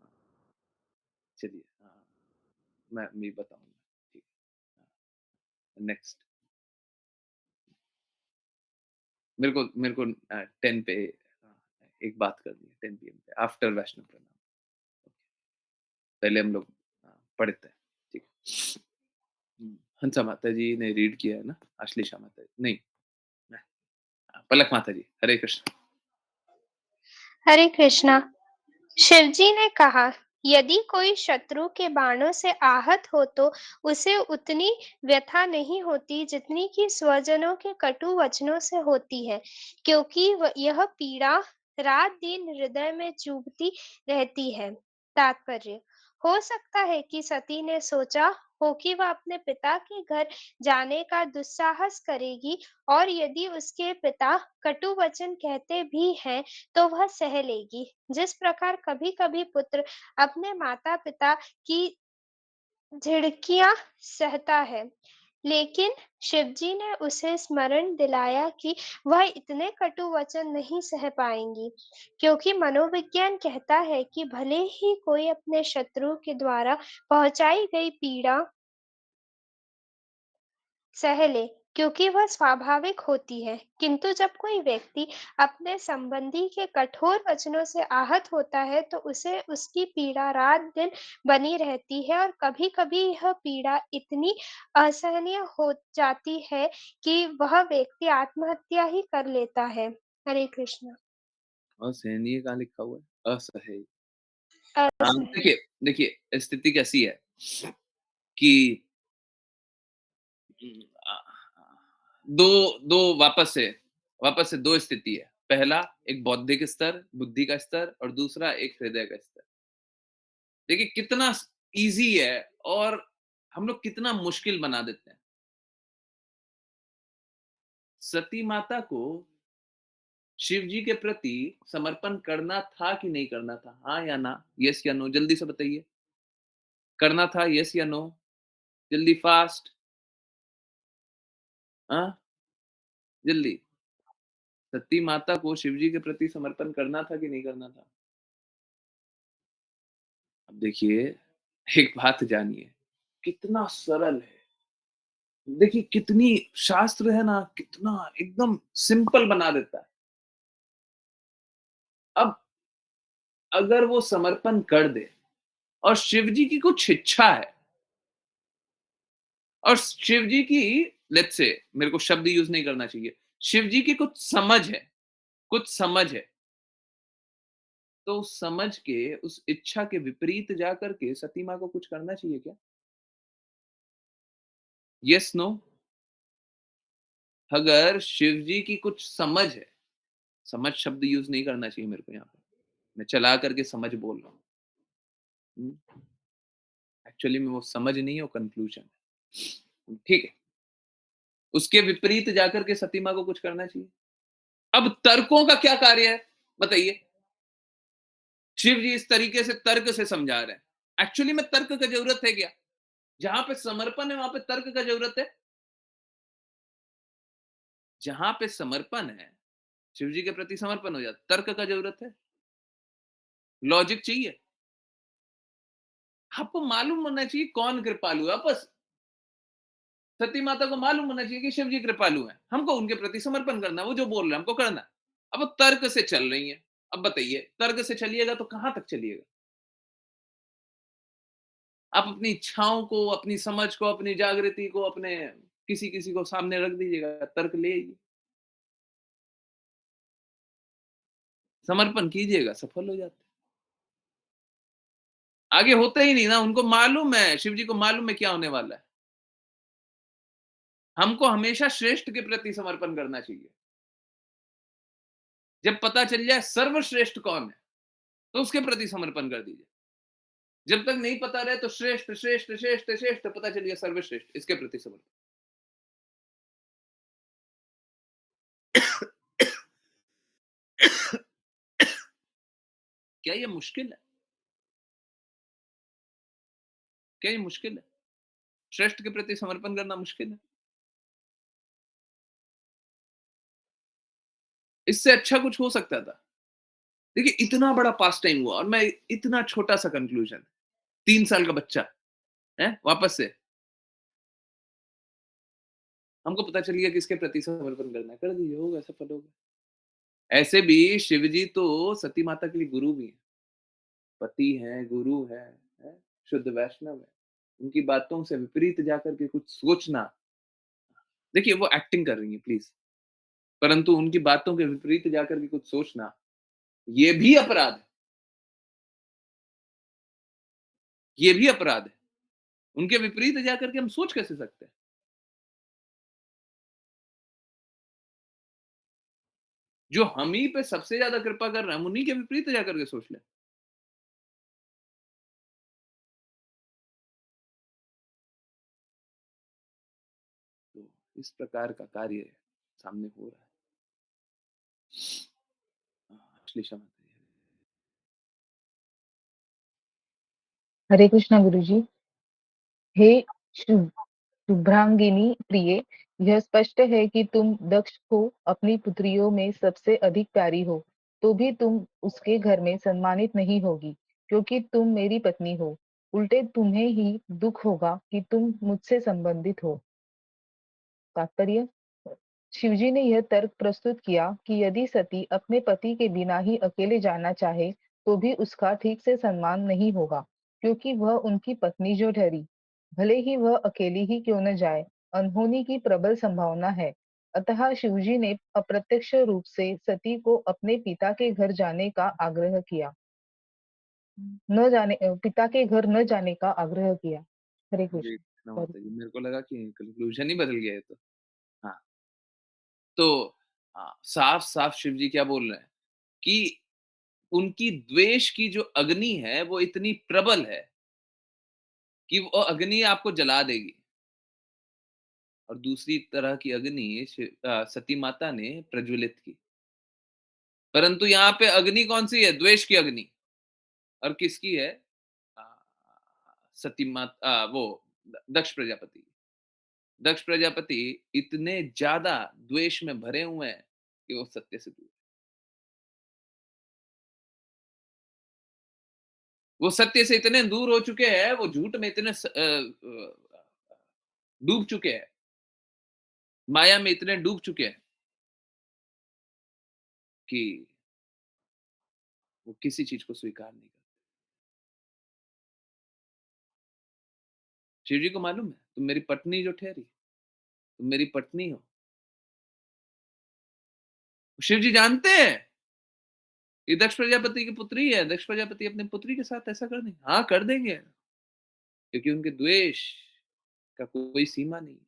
चलिए हाँ, मैं भी बताऊँगा, ठीक है, नेक्स्ट मेरे को 10 पे एक बात करनी है 10 पीएम पे आफ्टर वैष्णव प्रणाम। पहले हम लोग पढ़ते हैं, ठीक है। हंसा माता जी ने रीड किया है ना? आश्लेषा माता जी नहीं, पलक माता जी, हरे कृष्ण। हरे कृष्णा। शिवजी ने कहा, यदि कोई शत्रु के बाणों से आहत हो तो उसे उतनी व्यथा नहीं होती जितनी कि स्वजनों के कटु वचनों से होती है, क्योंकि यह पीड़ा रात दिन हृदय में चुभती रहती है। तात्पर्य: हो सकता है कि सती ने सोचा हो कि वह अपने पिता के घर जाने का दुस्साहस करेगी, और यदि उसके पिता कटु वचन कहते भी हैं तो वह सह लेगी, जिस प्रकार कभी-कभी पुत्र अपने माता-पिता की झिड़कियां सहता है। लेकिन शिवजी ने उसे स्मरण दिलाया कि वह इतने कटु वचन नहीं सह पाएंगी, क्योंकि मनोविज्ञान कहता है कि भले ही कोई अपने शत्रु के द्वारा पहुंचाई गई पीड़ा सह ले, क्योंकि वह स्वाभाविक होती है, किंतु जब कोई व्यक्ति अपने संबंधी के कठोर वचनों से आहत होता है तो उसे उसकी पीड़ा रात दिन बनी रहती है, और कभी-कभी यह पीड़ा इतनी असहनीय हो जाती है कि वह व्यक्ति आत्महत्या ही कर लेता है। हरे कृष्ण। असहनीय कहाँ लिखा हुआ है? असहनीय। हाँ, असह देखिए देखिए स्थिति कैसी है कि अ, 2 2 वापस से 2 स्थिति है। पहला एक बौद्धिक स्तर, बुद्धि का स्तर और दूसरा एक हृदय का स्तर। देखिए कितना ईज़ी है और हम लोग कितना मुश्किल बना देते हैं। सती माता को शिव जी के प्रति समर्पण करना था कि नहीं करना था? हाँ या ना? येस या नो? जल्दी से बताइए। करना था येस या नो? जल्दी फास्ट हाँ? जल्दी। सती माता को शिव जी के प्रति समर्पण करना था कि नहीं करना था? अब देखिए, एक बात जानिए, कितना सरल है। देखिए कितनी शास्त्र है ना, कितना एकदम सिंपल बना देता है। अब अगर वो समर्पण कर दे और शिव जी की कुछ इच्छा है और शिव जी की लेट्स से मेरे को शब्द यूज़ नहीं करना चाहिए। शिव जी की कुछ समझ है, तो उस समझ के, उस इच्छा के विपरीत जाकर के सती माँ को कुछ करना चाहिए क्या? Yes, no? अगर शिव जी की कुछ समझ है, समझ शब्द यूज़ नहीं करना चाहिए मेरे को यहाँ पे। मैं चला करके समझ बोल रहा हूँ। हुँ, एक्चुअली में वो समझ नहीं है, वो कन्क्लूज़न है। ठीक है, उसके विपरीत जाकर के सती माँ को कुछ करना चाहिए। अब तर्कों का क्या कार्य है? बताइए। शिव जी इस तरीके से तर्क से समझा रहे हैं। एक्चुअली में तर्क का ज़रूरत है क्या? जहाँ पे समर्पण है, वहाँ पे तर्क का ज़रूरत है? जहाँ पे समर्पण है, शिव जी के प्रति समर्पण हो जाता। तर्क का जरूरत है, लॉजिक चाहिए। आपको मालूम होना चाहिए कौन कृपालु है। बस सती माता को मालूम होना चाहिए कि शिव जी कृपालु हैं। हमको उनके प्रति समर्पण करना है, वो जो बोल रहे हैं हमको करना है। अब वो तर्क से चल रही है। अब बताइए, तर्क से चलिएगा तो कहां तक चलिएगा? आप अपनी इच्छाओं को, अपनी समझ को, अपनी जागृति को, अपने किसी किसी को सामने रख दीजिएगा, तर्क ले आइए, समर्पण कीजिएगा, सफल हो जाते। आगे होता ही नहीं ना, उनको मालूम है, शिव जी को मालूम है क्या होने वाला है। हमको हमेशा श्रेष्ठ के प्रति समर्पण करना चाहिए। जब पता चल जाए सर्वश्रेष्ठ कौन है, तो उसके प्रति समर्पण कर दीजिए। जब तक नहीं पता रहे तो श्रेष्ठ श्रेष्ठ श्रेष्ठ श्रेष्ठ, पता चल गया सर्वश्रेष्ठ, इसके प्रति समर्पण। क्या ये मुश्किल है? क्या ये मुश्किल है? श्रेष्ठ के प्रति समर्पण करना मुश्किल है? इससे अच्छा कुछ हो सकता था। देखिए, इतना बड़ा पास टाइम हुआ और मैं इतना छोटा सा कंक्लूजन, 3 साल का बच्चा है, वापस से हमको पता चल गया किसके प्रति समर्पण करना है, कर दीजिए, होगा, सफल होगा। ऐसे भी शिव जी तो सती माता के लिए गुरु भी है, पति है, गुरु है, शुद्ध वैष्णव है। उनकी बातों से विपरीत जाकर के कुछ सोचना, देखिए वो एक्टिंग कर रही है प्लीज, परंतु उनकी बातों के विपरीत जाकर के कुछ सोचना, ये भी अपराध है, ये भी अपराध है। उनके विपरीत जाकर के हम सोच कैसे सकते हैं? जो हम ही पे सबसे ज्यादा कृपा कर रहे हैं, हम उन्हीं के विपरीत जाकर के सोच लें। तो इस प्रकार का कार्य सामने हो रहा है। श्लेषा माता जी। हरे कृष्णा गुरुजी। हे शुभ्रांगिनी प्रिय, यह स्पष्ट है कि तुम दक्ष को अपनी पुत्रियों में सबसे अधिक प्यारी हो, तो भी तुम उसके घर में सम्मानित नहीं होगी, क्योंकि तुम मेरी पत्नी हो। उल्टे तुम्हें ही दुख होगा कि तुम मुझसे संबंधित हो। तात्पर्य, शिवजी ने यह तर्क प्रस्तुत किया कि यदि सती अपने पति के बिना ही अकेले जाना चाहे, तो भी उसका ठीक से सम्मान नहीं होगा, क्योंकि वह उनकी पत्नी जो ठहरी, भले ही वह अकेली ही क्यों न जाए, अनहोनी की प्रबल संभावना है। अतः शिवजी ने अप्रत्यक्ष रूप से सती को अपने पिता के घर जाने का आग्रह किया, पिता के घर न जाने का आग्रह किया। हरे हरे कृष्ण। कृष्णा सॉरी। माता जी, मेरे को लगा कि कंक्लूजन ही बदल गया है तो। हाँ, तो साफ साफ शिव जी क्या बोल रहे हैं कि उनकी द्वेष की जो अग्नि है वो इतनी प्रबल है कि वो अग्नि आपको जला देगी। और दूसरी तरह की अग्नि सती माता ने प्रज्वलित की, परंतु यहाँ पे अग्नि कौन सी है? द्वेष की अग्नि। और किसकी है? आ, सती माता, वो दक्ष प्रजापति। दक्ष प्रजापति इतने ज्यादा द्वेष में भरे हुए हैं कि वो सत्य से दूर, वो सत्य से इतने दूर हो चुके हैं, वो झूठ में इतने डूब चुके हैं, माया में इतने डूब चुके हैं कि वो किसी चीज को स्वीकार नहीं करते। शिव जी को मालूम है तुम मेरी पत्नी जो ठहरी, तुम मेरी पत्नी हो। शिव जी जानते हैं ये दक्ष प्रजापति की पुत्री है, दक्ष प्रजापति अपनी पुत्री के साथ ऐसा कर देंगे, हाँ कर देंगे, क्योंकि उनके द्वेष का कोई सीमा नहीं है।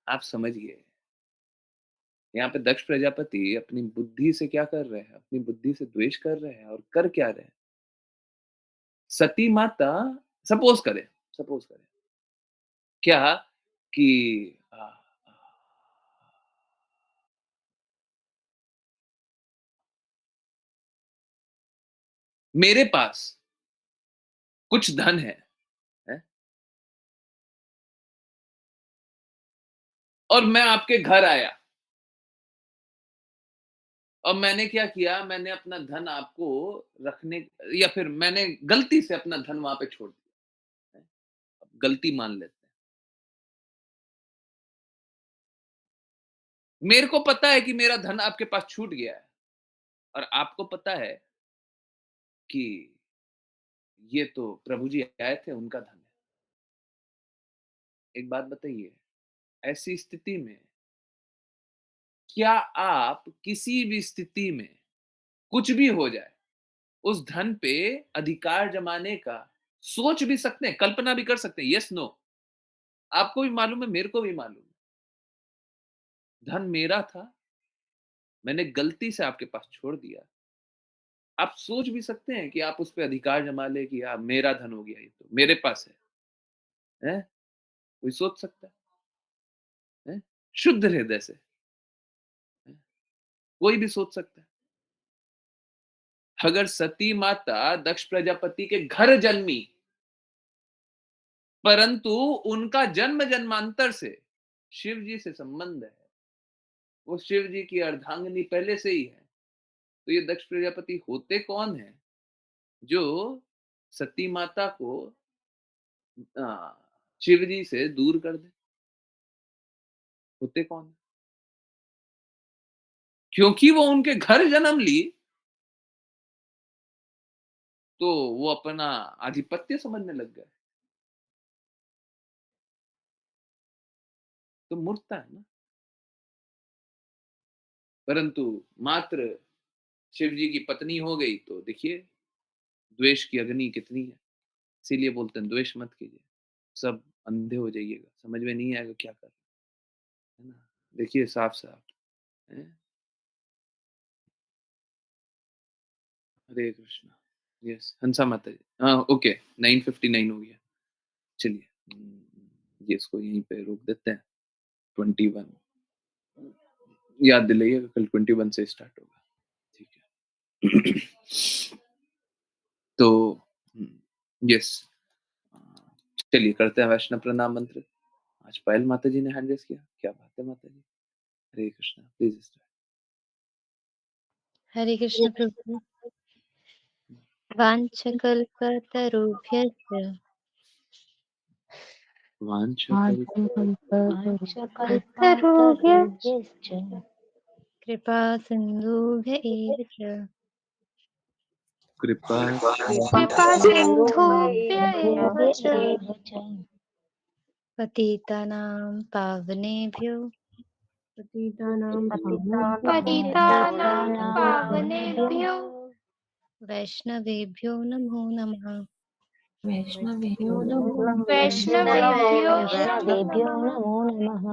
आप समझिए, यहाँ पे दक्ष प्रजापति अपनी बुद्धि से क्या कर रहे हैं? अपनी बुद्धि से द्वेष कर रहे हैं, और कर क्या रहे हैं? सती माता, सपोज करें, सपोज करें क्या कि मेरे पास कुछ धन है? और मैं आपके घर आया और मैंने क्या किया, मैंने अपना धन आपको रखने, या फिर मैंने गलती से अपना धन वहां पे छोड़ दिया, गलती मान लेते हैं। मेरे को पता है कि मेरा धन आपके पास छूट गया है और आपको पता है कि ये तो प्रभु जी आए थे, उनका धन है। एक बात बताइए, ऐसी स्थिति में क्या आप किसी भी स्थिति में, कुछ भी हो जाए, उस धन पे अधिकार जमाने का सोच भी सकते हैं, कल्पना भी कर सकते हैं? Yes no? आपको भी मालूम है, मेरे को भी मालूम है, धन मेरा था, मैंने गलती से आपके पास छोड़ दिया। आप सोच भी सकते हैं कि आप उस पे अधिकार जमा ले कि यार मेरा धन हो गया, ये तो मेरे पास है? कोई सोच सकता है? शुद्ध हृदय से हैं? कोई भी सोच सकता है। अगर सती माता दक्ष प्रजापति के घर जन्मी, परंतु उनका जन्म जन्मांतर से शिव जी से संबंध है, वो शिव जी की अर्धांगिनी पहले से ही है, तो ये दक्ष प्रजापति होते कौन है जो सती माता को शिव जी से दूर कर दे? होते कौन है? क्योंकि वो उनके घर जन्म ली, तो वो अपना आधिपत्य समझने लग गए। तो मूर्खता है ना। परंतु मात्र शिव जी की पत्नी हो गई तो देखिए द्वेष की अग्नि कितनी है। इसीलिए बोलते हैं द्वेष मत कीजिए, सब अंधे हो जाइएगा, समझ में नहीं आएगा क्या कर, है ना। देखिए साफ साफ है। हरे कृष्णा। यस हंसा माता जी, हाँ ओके 9:59 हो गया। चलिए ये इसको यहीं पे रोक देते हैं। 21 याद दिलाइएगा, कल 21 से स्टार्ट होगा, ठीक है। तो यस चलिए करते हैं वैष्णव प्रणाम मंत्र। आज पायल माता जी ने हैंड रेस किया, क्या बात है माता जी। हरे कृष्णा प्लीज स्टार्ट। हरे कृष्ण प्रभु। वाञ्छकल्पतरुभ्यश्च वाञ्छकल्पतरुभ्यश्च कृपा सिन्धुभ्य एव च कृपा कृपा सिन्धुभ्य एव सिन्धुभ्य च एव च पतितानां पावनेभ्यो पतितानां पावनेभ्यो पावनेभ्यो वैष्णवेभ्यो नमो नमः। वैष्णवेभ्यो नमो वैष्णवेभ्यो नमः। नमो नमः।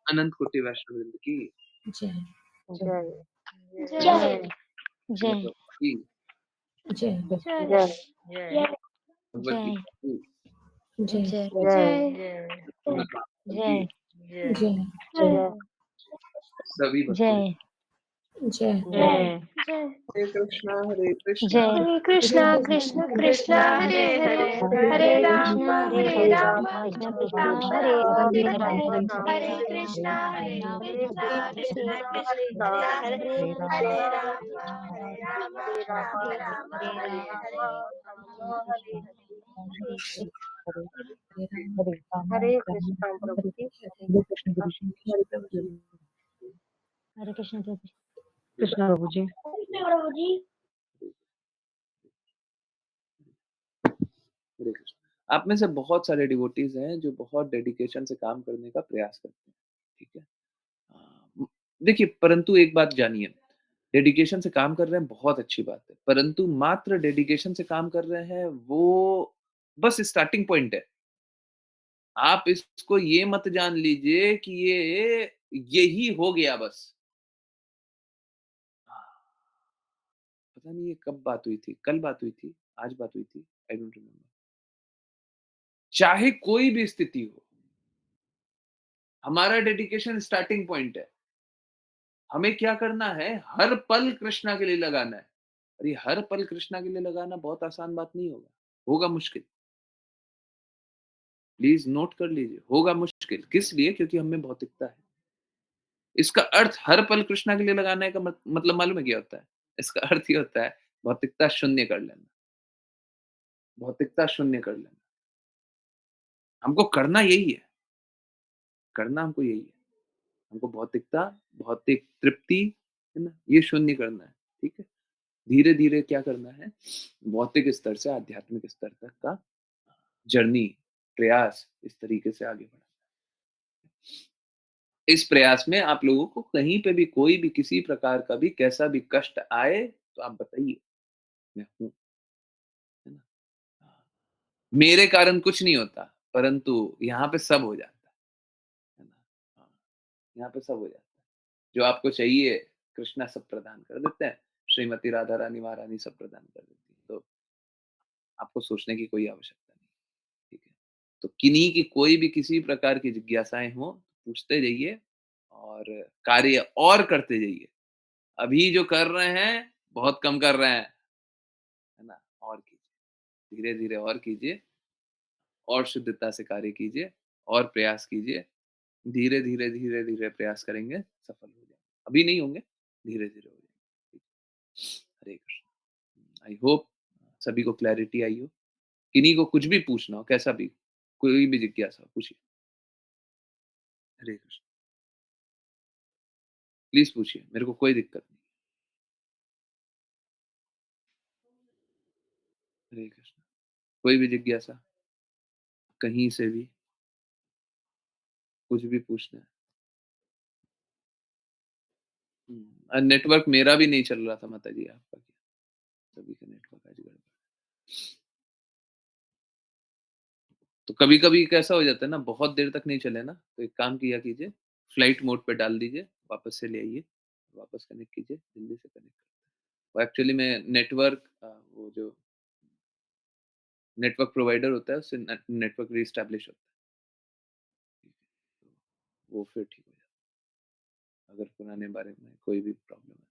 अनंत कोटि वैष्णव वृंद की जय जय की जय भगवत जय गीता की जय जय की जय जय सभी भक्तों जय जय। हरे कृष्णा हरे कृष्णा जय हरे कृष्णा कृष्ण कृष्ण हरे हरे हरे हरे राम राम कृष्ण कृष्ण राम हरे राम हरे हरे हरे हरे कृष्णा कृष्ण कृष्ण हरे हरे हरे राम राम हरे हरे। हरे कृष्ण प्रभु। कृष्ण प्रभु जी। हरे कृष्णा। आप में से बहुत सारे डिवोटीज हैं जो बहुत डेडिकेशन से काम करने का प्रयास करते हैं, ठीक है। देखिए परंतु एक बात जानिए, डेडिकेशन से काम कर रहे हैं बहुत अच्छी बात है, परंतु मात्र डेडिकेशन से काम कर रहे हैं वो बस स्टार्टिंग पॉइंट है। आप इसको ये मत जान लीजिए कि ये यही हो गया बस। पता नहीं ये कब बात हुई थी, कल बात हुई थी, आज बात हुई थी, आई डोंट रिमेम्बर। चाहे कोई भी स्थिति हो, हमारा डेडिकेशन स्टार्टिंग पॉइंट है। हमें क्या करना है, हर पल कृष्णा के लिए लगाना है। और ये हर पल कृष्णा के लिए लगाना बहुत आसान बात नहीं होगा, होगा मुश्किल। प्लीज नोट कर लीजिए, होगा मुश्किल। किस लिए? क्योंकि हमें भौतिकता है। इसका अर्थ हर पल कृष्णा के लिए लगाने का मतलब मालूम है क्या होता है? इसका अर्थ ये होता है भौतिकता शून्य कर लेना, भौतिकता शून्य कर लेना। हमको करना यही है, करना हमको यही है। हमको भौतिकता, भौतिक तृप्ति, है ना? ये शून्य करना है, ठीक है? धीरे-धीरे क्या करना है? भौतिक स्तर से आध्यात्मिक स्तर तक का जर्नी, प्रयास इस तरीके से आगे बढ़ाना। इस प्रयास में आप लोगों को कहीं पे भी कोई भी किसी प्रकार का भी कैसा भी कष्ट आए तो आप बताइए, मैं हूँ, है ना? हाँ, मेरे कारण कुछ नहीं होता, परंतु यहाँ पे सब हो जाता है ना? हाँ, यहाँ पे सब हो जाता है। जो आपको चाहिए कृष्णा सब प्रदान कर देते हैं, श्रीमती राधा रानी महारानी सब प्रदान कर देती हैं, तो आपको सोचने की कोई आवश्यकता नहीं, ठीक है? तो किन्हीं की कोई भी किसी प्रकार की जिज्ञासाएँ हों, पूछते जाइए और कार्य और करते जाइए। अभी जो कर रहे हैं, बहुत कम कर रहे हैं, है ना? और कीजिए, धीरे-धीरे और कीजिए और शुद्धता से कार्य कीजिए और प्रयास कीजिए। धीरे-धीरे, धीरे-धीरे प्रयास करेंगे, सफल हो जाएँगे। अभी नहीं होंगे, धीरे-धीरे हो जाएँगे। हरे कृष्ण। आई होप सभी को क्लैरिटी आई हो। किन्हीं को कुछ भी पूछना हो, कैसा भी, कोई भी जिज्ञासा हो, पूछिए। हरे कृष्ण। प्लीज़ पूछिए, मेरे को कोई दिक्कत नहीं। हरे कृष्ण। कोई भी जिज्ञासा, कहीं से भी, कुछ भी पूछना है। नेटवर्क मेरा भी नहीं चल रहा था माताजी, आपका क्या? सभी का नेटवर्क आज गड़बड़। तो कभी-कभी कैसा हो जाता है ना, बहुत देर तक नहीं चले ना, तो एक काम किया कीजिए, फ्लाइट मोड पे डाल दीजिए, वापस से ले आइए, वापस कनेक्ट कीजिए, जल्दी से कनेक्ट। वो एक्चुअली में नेटवर्क वो जो नेटवर्क प्रोवाइडर होता है, उससे नेटवर्क रीएस्टेब्लिश होता है, तो वो फिर ठीक हो जाता है, अगर पुराने बारे में कोई भी प्रॉब्लम है।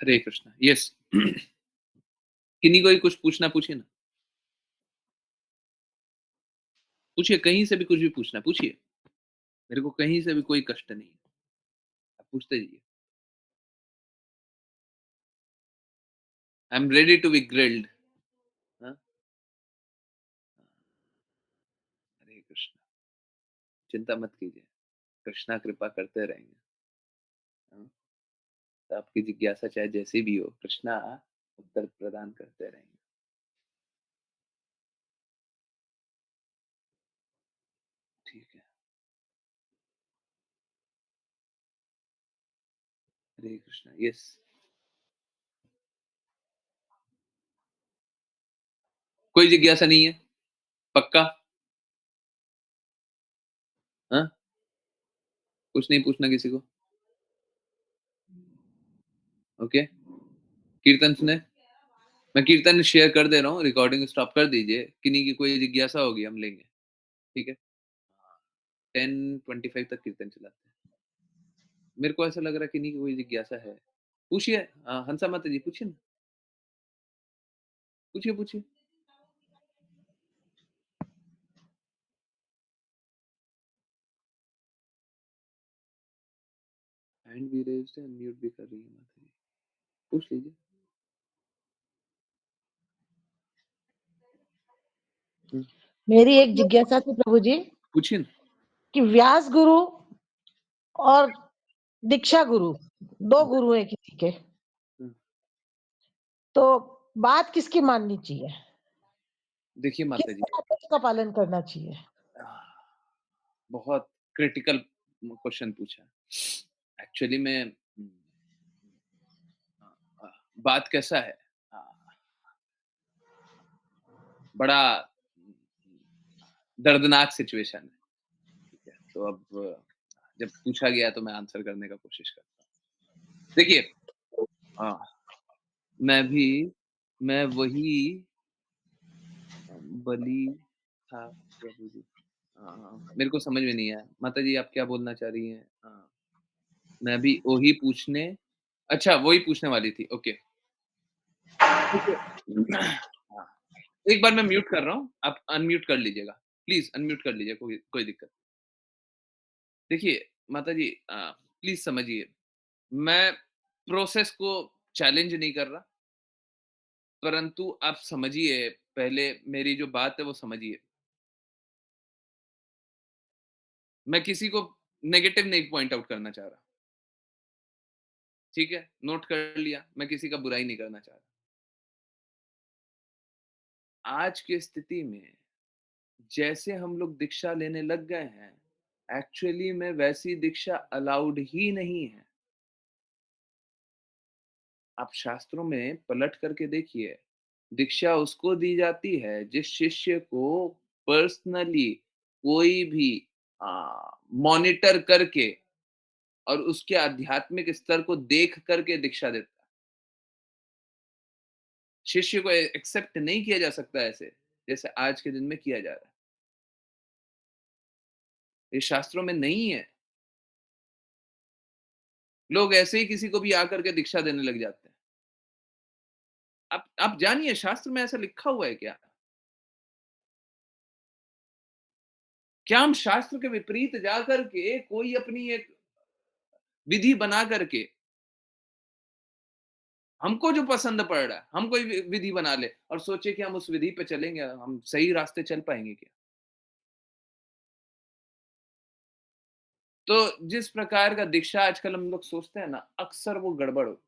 हरे कृष्णा, यस। किन्हीं को ही कुछ पूछना पूछिए ना, पूछिए, कहीं से भी कुछ भी पूछना पूछिए, मेरे को कहीं से भी कोई कष्ट नहीं है, आप पूछते जाइए। I am ready to be grilled. हाँ, हरे कृष्णा, चिंता मत कीजिए, कृष्णा कृपा करते रहेंगे। हाँ, तो आपकी जिज्ञासा चाहे जैसी भी हो, कृष्णा उत्तर प्रदान करते रहेंगे। ठीक है। हरे कृष्णा, यस। कोई जिज्ञासा नहीं है, पक्का? हाँ, कुछ नहीं पूछना किसी को। ओके, कीर्तन सुने। मैं कीर्तन शेयर कर दे रहा हूँ, रिकॉर्डिंग स्टॉप कर दीजिए, किन्हीं की कोई जिज्ञासा होगी हम लेंगे, ठीक है? 10:25 तक कीर्तन चलाते हैं। मेरे को ऐसा लग रहा है किन्हीं की कोई जिज्ञासा है। पूछिए, हंसा माता जी पूछिए ना, पूछिए, पूछिए। हैंड भी रेज़्ड है, अनम्यूट भी कर रही है माता जी। पूछ लीजिए। हुँ, मेरी एक जिज्ञासा थी प्रभु जी पूछिए ना। कि व्यास गुरु और दीक्षा गुरु 2 गुरु हैं किसी के, हुँ, तो बात किसकी माननी चाहिए? देखिए माता जी, किसके आदेश का पालन करना चाहिए? बहुत क्रिटिकल क्वेश्चन पूछा। एक्चुअली में बात कैसा है, अ, बड़ा दर्दनाक सिचुएशन है, ठीक है? तो अब जब पूछा गया तो मैं आंसर करने का कोशिश करता हूँ। देखिए, अ, मैं भी मैं वही बलि था प्रभु जी। मेरे को समझ में नहीं आया। माताजी आप क्या बोलना चाह रही हैं? मैं भी वही पूछने, अच्छा वही पूछने वाली थी, ओके। देखिए हाँ, एक बार मैं म्यूट कर रहा हूँ, आप अनम्यूट कर लीजिएगा। प्लीज अनम्यूट कर लीजिए, कोई कोई दिक्कत। देखिए माता जी, प्लीज समझिए, मैं प्रोसेस को चैलेंज नहीं कर रहा, परंतु आप समझिए, पहले मेरी जो बात है वो समझिए। मैं किसी को नेगेटिव नहीं पॉइंट आउट करना चाह रहा, ठीक है? नोट कर लिया, मैं किसी का बुराई नहीं करना चाह रहा। आज की स्थिति में जैसे हम लोग दीक्षा लेने लग गए हैं, एक्चुअली में वैसी दीक्षा अलाउड ही नहीं है। आप शास्त्रों में पलट करके देखिए, दीक्षा उसको दी जाती है जिस शिष्य को पर्सनली कोई भी मॉनिटर करके और उसके आध्यात्मिक स्तर को देख करके दीक्षा देता है। शिष्य को एक्सेप्ट नहीं किया जा सकता ऐसे, जैसे आज के दिन में किया जा रहा है। ये शास्त्रों में नहीं है। लोग ऐसे ही किसी को भी आकर के दीक्षा देने लग जाते हैं। आप जानिए, शास्त्र में ऐसा लिखा हुआ है क्या? क्या हम शास्त्र के विपरीत जाकर के कोई अपनी एक विधि बना करके, हमको जो पसंद पड़ रहा है, हम कोई विधि बना ले और सोचे कि हम उस विधि पे चलेंगे, हम सही रास्ते चल पाएंगे क्या? तो जिस प्रकार का दीक्षा आजकल हम लोग सोचते हैं ना, अक्सर वो गड़बड़ होता है।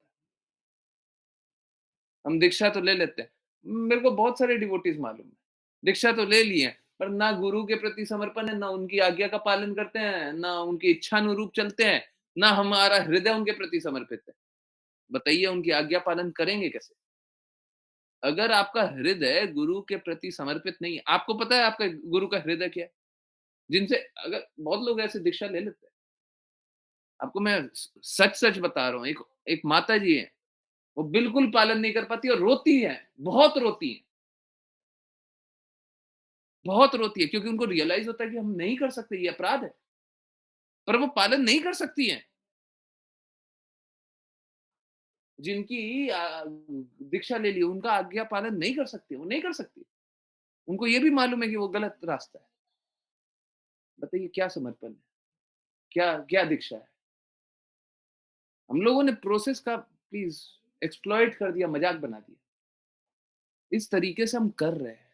हम दीक्षा तो ले लेते हैं। मेरे को बहुत सारे डिवोटीज मालूम है, दीक्षा तो ले लिए हैं, पर ना गुरु के प्रति समर्पण है, ना उनकी आज्ञा का पालन करते हैं, ना उनकी इच्छा अनुरूप चलते हैं, ना हमारा हृदय उनके प्रति समर्पित है। बताइए उनकी आज्ञा पालन करेंगे कैसे? अगर आपका हृदय गुरु के प्रति समर्पित नहीं है, आपको पता है आपका गुरु का हृदय क्या है? जिनसे अगर बहुत लोग ऐसे दीक्षा ले लेते हैं, आपको मैं सच सच बता रहा हूँ, एक एक माता जी है, वो बिल्कुल पालन नहीं कर पाती और रोती है, बहुत रोती है, बहुत रोती है, क्योंकि उनको रियलाइज होता है कि हम नहीं कर सकते, ये अपराध है, पर वो पालन नहीं कर सकती हैं। जिनकी दीक्षा ले ली, उनका आज्ञा पालन नहीं कर सकती, वो नहीं कर सकती। उनको ये भी मालूम है कि वो गलत रास्ता है। बताइए क्या समर्पण है, क्या क्या दीक्षा है? हम लोगों ने प्रोसेस का प्लीज एक्सप्लॉइट कर दिया, मजाक बना दिया। इस तरीके से हम कर रहे हैं।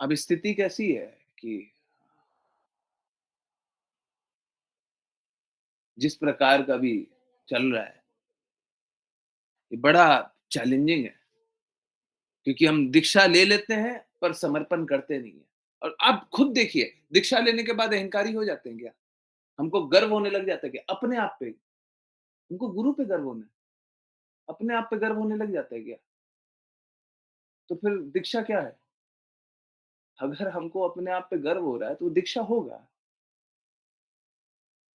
अब स्थिति कैसी है कि जिस प्रकार का भी चल रहा है, ये बड़ा चैलेंजिंग है, क्योंकि हम दीक्षा ले लेते हैं पर समर्पण करते नहीं है। और आप खुद देखिए, दीक्षा लेने के बाद अहंकारी हो जाते हैं क्या? हमको गर्व होने लग जाता है क्या अपने आप पे? हमको गुरु पे गर्व होना है, अपने आप पे गर्व होने लग जाता है क्या? तो फिर दीक्षा क्या है? अगर हमको अपने आप पे गर्व हो रहा है तो वो दीक्षा होगा।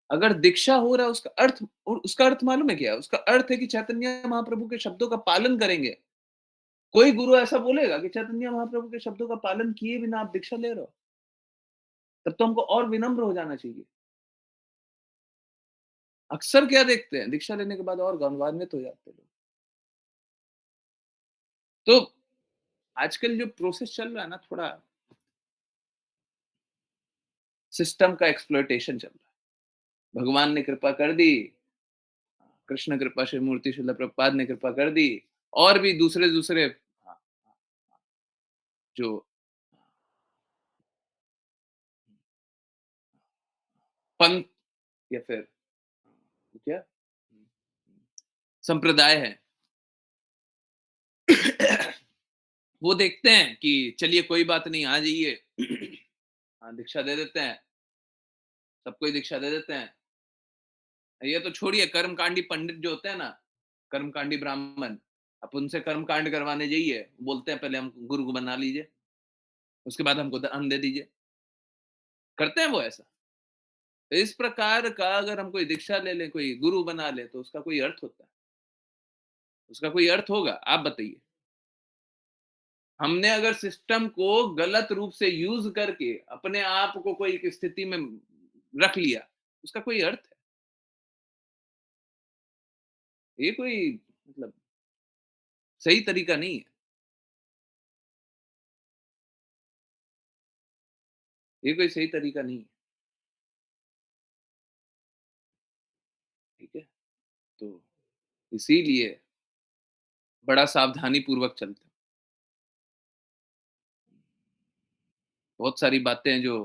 अगर दीक्षा हो रहा है, उसका अर्थ मालूम है क्या है? उसका अर्थ है कि चैतन्य महाप्रभु के शब्दों का पालन करेंगे। कोई गुरु ऐसा बोलेगा कि चैतन्य महाप्रभु के शब्दों का पालन किए बिना आप दीक्षा ले रहे हो? तब तो हमको और विनम्र हो जाना चाहिए। अक्सर क्या देखते हैं, दीक्षा लेने के बाद और गौरवान्वित हो जाते हैं लोग। तो आजकल जो प्रोसेस चल रहा है ना, थोड़ा सिस्टम का एक्सप्लॉइटेशन चल रहा है। भगवान ने कृपा कर दी, कृष्ण कृपा श्री मूर्ति शिला प्रभुपाद ने कृपा कर दी, और भी दूसरे दूसरे जो पंथ या फिर क्या संप्रदाय है, वो देखते हैं कि चलिए कोई बात नहीं, आ जाइए, हाँ दीक्षा दे देते हैं, सबको ही दीक्षा दे देते हैं। ये तो छोड़िए, कर्मकांडी पंडित जो होते हैं ना, कर्मकांडी ब्राह्मण, आप उनसे कर्मकांड करवाने जाइए, बोलते हैं पहले हम गुरु को बना लीजिए, उसके बाद हमको दान दे दीजिए। करते हैं वो ऐसा। तो इस प्रकार का अगर हम कोई दीक्षा ले लें, कोई गुरु बना ले, तो उसका कोई अर्थ होता है? उसका कोई अर्थ होगा? आप बताइए। हमने अगर सिस्टम को गलत रूप से यूज करके अपने आप को कोई एक स्थिति में रख लिया, उसका कोई अर्थ है? ये कोई मतलब सही तरीका नहीं है। ये कोई सही तरीका नहीं है, ठीक है? तो इसीलिए बड़ा सावधानी पूर्वक चलते हैं। बहुत सारी बातें हैं जो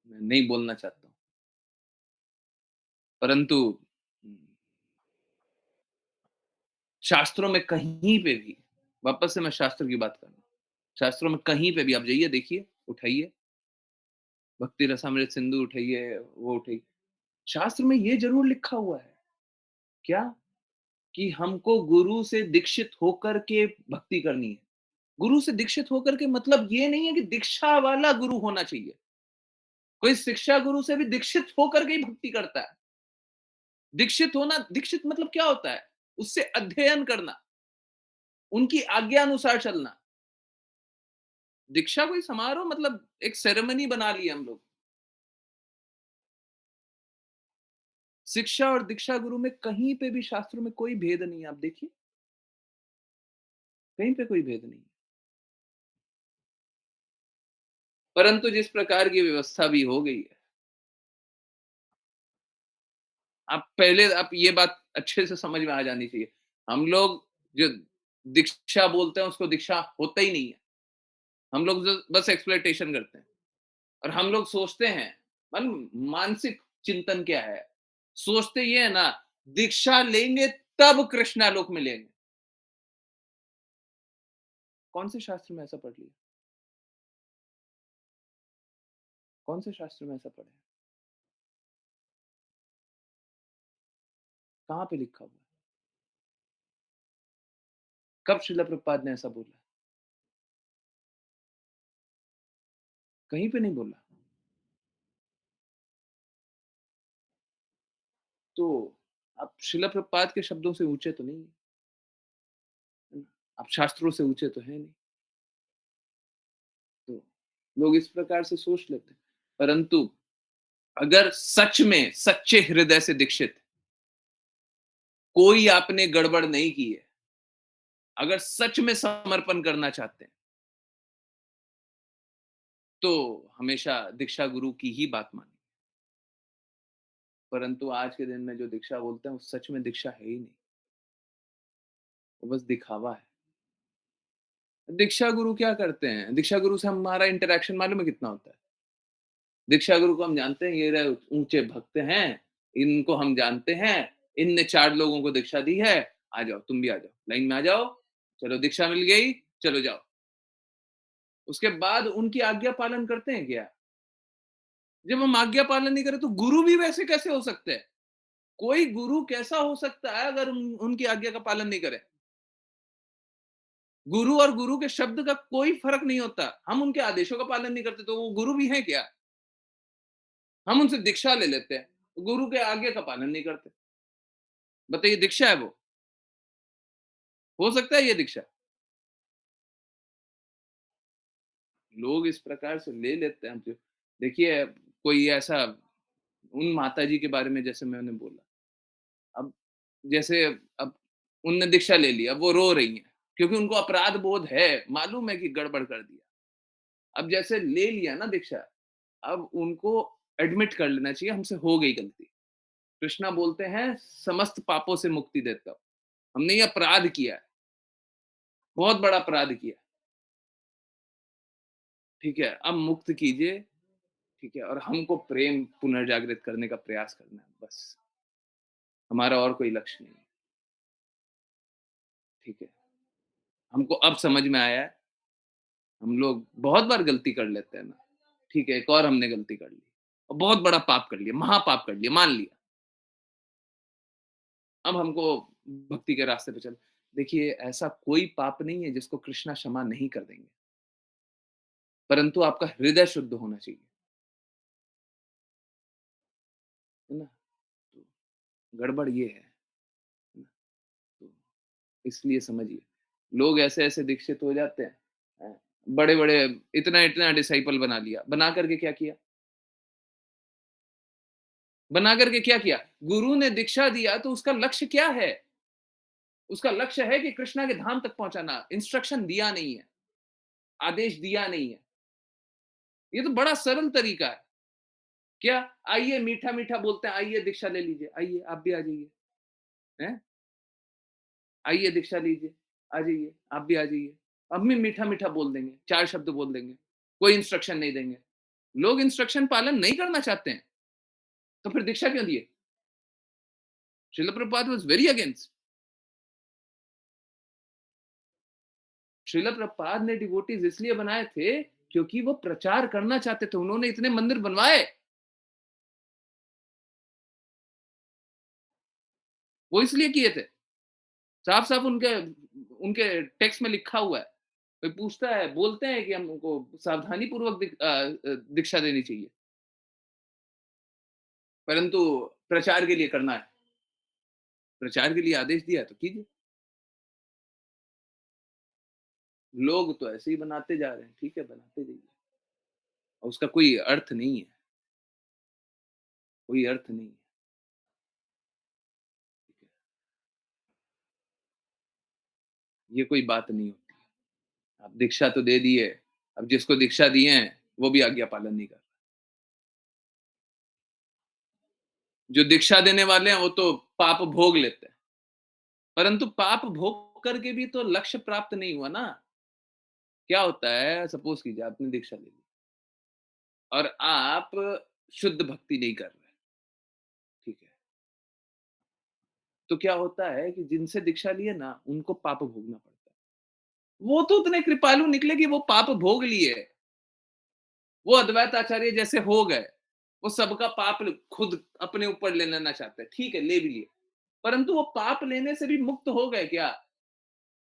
मैं नहीं बोलना चाहता हूँ, परंतु शास्त्रों में कहीं पे भी, वापस से मैं शास्त्र की बात कर रहा हूँ, शास्त्रों में कहीं पे भी आप जाइए, देखिए, उठाइए, भक्ति रसामृत सिंधु उठाइए, वो उठाइए, शास्त्र में ये ज़रूर लिखा हुआ है, क्या? कि हमको गुरु से दीक्षित होकर के भक्ति करनी है। गुरु से दीक्षित होकर के मतलब ये नहीं है कि दीक्षा वाला गुरु होना चाहिए। कोई शिक्षा गुरु से भी दीक्षित होकर के ही भक्ति करता है। दीक्षित होना, दीक्षित मतलब क्या होता है? उससे अध्ययन करना, उनकी आज्ञा अनुसार चलना। दीक्षा कोई समारोह मतलब एक सेरेमनी बना ली हम लोग। शिक्षा और दीक्षा गुरु में कहीं पे भी शास्त्रों में कोई भेद नहीं है, आप देखिए, कहीं पे कोई भेद नहीं है। परंतु जिस प्रकार की व्यवस्था भी हो गई है, आप ये बात अच्छे से समझ में आ जानी चाहिए। हम लोग जो दीक्षा बोलते हैं उसको दीक्षा होता ही नहीं है। हम लोग बस एक्सप्लॉइटेशन करते हैं और हम लोग सोचते हैं, मानसिक चिंतन क्या है? सोचते ये है ना, दीक्षा लेंगे तब कृष्णालोक मिलेंगे। कौन से शास्त्र में ऐसा पढ़ लिया? कौन से शास्त्र में ऐसा पढ़ा है? कहाँ पे लिखा हुआ है? कब श्रील प्रभुपाद ने ऐसा बोला? कहीं पे नहीं बोला। तो आप श्रील प्रभुपाद के शब्दों से ऊंचे तो नहीं है, आप शास्त्रों से ऊंचे तो है नहीं। तो लोग इस प्रकार से सोच लेते हैं, परंतु अगर सच में सच्चे हृदय से दीक्षित, कोई आपने गड़बड़ नहीं की है, अगर सच में समर्पण करना चाहते हैं, तो हमेशा दीक्षा गुरु की ही बात मानिए। परंतु आज के दिन में जो दीक्षा बोलते हैं, वो सच में दीक्षा है ही नहीं, वो बस दिखावा है। दीक्षा गुरु क्या करते हैं? दीक्षा गुरु से हमारा इंटरेक्शन मालूम है कितना होता है? दीक्षा गुरु को हम जानते हैं, ये रहे ऊंचे भक्त हैं, इनको हम जानते हैं, इनने 4 लोगों को दीक्षा दी है, आ जाओ, तुम भी आ जाओ, लाइन में आ जाओ, चलो दीक्षा मिल गई, चलो जाओ। उसके बाद उनकी आज्ञा पालन करते हैं क्या? जब हम आज्ञा पालन नहीं करें तो गुरु भी वैसे कैसे हो सकते हैं? कोई गुरु कैसा हो सकता है अगर उनकी आज्ञा का पालन नहीं करे? गुरु और गुरु के शब्द का कोई फर्क नहीं होता। हम उनके आदेशों का पालन नहीं करते तो वो गुरु भी हैं क्या? हम उनसे दीक्षा ले लेते हैं, गुरु के आज्ञा का पालन नहीं करते। बताइए, दीक्षा है वो? हो सकता है ये दीक्षा? लोग इस प्रकार से ले लेते हैं हमसे। देखिए, कोई ऐसा, उन माताजी के बारे में जैसे मैंने बोला, अब जैसे अब उनने दीक्षा ले ली, अब वो रो रही हैं, क्योंकि उनको अपराध बोध है, मालूम है कि गड़बड़ कर दिया। अब जैसे ले लिया ना दीक्षा, अब उनको एडमिट कर लेना चाहिए, हमसे हो गई गलती। कृष्णा बोलते हैं, समस्त पापों से मुक्ति देता हूँ। हमने ये अपराध किया है, बहुत बड़ा अपराध किया है, ठीक है? अब मुक्त कीजिए, ठीक है? और हमको प्रेम पुनर्जागृत करने का प्रयास करना है, बस। हमारा और कोई लक्ष्य नहीं है, ठीक है? हमको अब समझ में आया है, हम लोग बहुत बार गलती कर लेते हैं ना, ठीक है? एक और हमने गलती कर ली और बहुत बड़ा पाप कर लिया, महापाप कर लिया, मान लिया। अब हमको भक्ति के रास्ते पे चल, देखिए, ऐसा कोई पाप नहीं है जिसको कृष्णा क्षमा नहीं कर देंगे, परंतु आपका हृदय शुद्ध होना चाहिए, है ना? तो गड़बड़ ये है ना? तो इसलिए समझिए, लोग ऐसे-ऐसे दीक्षित हो जाते हैं, बड़े-बड़े, इतना-इतना डिसाइपल बना लिया, बना करके क्या किया? बना करके क्या किया? गुरु ने दीक्षा दिया तो उसका लक्ष्य क्या है? उसका लक्ष्य है कि कृष्णा के धाम तक पहुंचाना, इंस्ट्रक्शन दिया नहीं है, आदेश दिया नहीं है। ये तो बड़ा सरल तरीका है। क्या? आइए मीठा-मीठा बोलते हैं, आइए दीक्षा ले लीजिए, आइए आप भी आ जाइए, हैं? आइए दीक्षा लीजिए, आ जाइए, आप भी आ जाइए। अब भी मीठा-मीठा बोल देंगे, 4 शब्द बोल देंगे, कोई इंस्ट्रक्शन नहीं देंगे। लोग इंस्ट्रक्शन पालन नहीं करना चाहते हैं, तो फिर दीक्षा क्यों दिए? Srila Prabhupada was very against. Srila Prabhupada ने डिवोटीज इसलिए बनाए थे, क्योंकि वो प्रचार करना चाहते थे, उन्होंने इतने मंदिर बनवाए। वो इसलिए किए थे। साफ-साफ उनके उनके टेक्स्ट में लिखा हुआ है। कोई पूछता है, बोलते हैं कि हमको सावधानी पूर्वक दीक्षा देनी चाहिए। परंतु प्रचार के लिए करना है। प्रचार के लिए आदेश दिया है तो कीजिए। लोग तो ऐसे ही बनाते जा रहे हैं, ठीक है बनाते जाइए। और उसका कोई अर्थ नहीं है, कोई अर्थ नहीं है। ठीक है? ये कोई बात नहीं होती। आप दीक्षा तो दे दिए, अब जिसको दीक्षा दिए हैं, वो भी आज्ञा पालन नहीं कर रहा। जो दीक्षा देने वाले हैं, वो तो पाप भोग लेते हैं। परंतु पाप भोग करके भी तो लक्ष्य प्राप्त नहीं हुआ ना। क्या होता है, सपोज कीजिए आपने दीक्षा ले ली और आप शुद्ध भक्ति नहीं कर रहे, ठीक है? तो क्या होता है कि जिनसे दीक्षा लिए ना, उनको पाप भोगना पड़ता है। वो तो उतने कृपालु निकले कि वो पाप भोग लिए। वो अद्वैत आचार्य जैसे हो गए। वो सबका पाप खुद अपने ऊपर ले लेना चाहते हैं। ठीक है, ले भी लिए। परंतु वो पाप लेने से भी मुक्त हो गए क्या?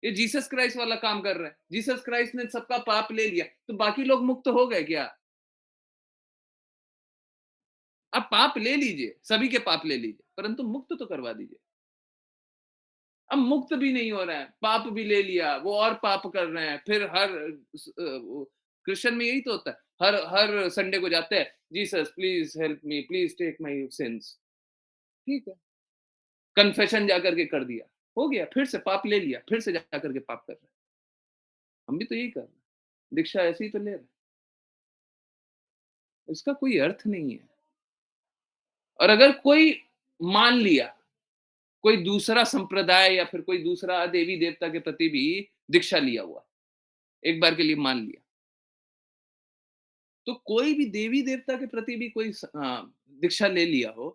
ये जीसस क्राइस्ट वाला काम कर रहे हैं। जीसस क्राइस्ट ने सबका पाप ले लिया, तो बाकी लोग मुक्त हो गए क्या? आप पाप ले लीजिए, सभी के पाप ले लीजिए, परंतु मुक्त तो करवा दीजिए। अब मुक्त भी नहीं हो रहे हैं, पाप भी ले लिया, वो और पाप कर रहे हैं। फिर हर क्रिश्चियन में यही तो होता है। हर हर संडे को जाते हैं, Jesus please help me, please take my sins. ठीक है, कन्फेशन जाकर के कर दिया, हो गया, फिर से पाप ले लिया, फिर से जाकर के पाप कर रहे हैं। हम भी तो यही कर रहे हैं, दीक्षा ऐसे ही तो ले रहे हैं। इसका कोई अर्थ नहीं है। और अगर कोई मान लिया, कोई दूसरा संप्रदाय या फिर कोई दूसरा देवी देवता के प्रति भी दीक्षा लिया हुआ, एक बार के लिए मान लिया, तो कोई भी देवी देवता के प्रति भी कोई दीक्षा ले लिया हो,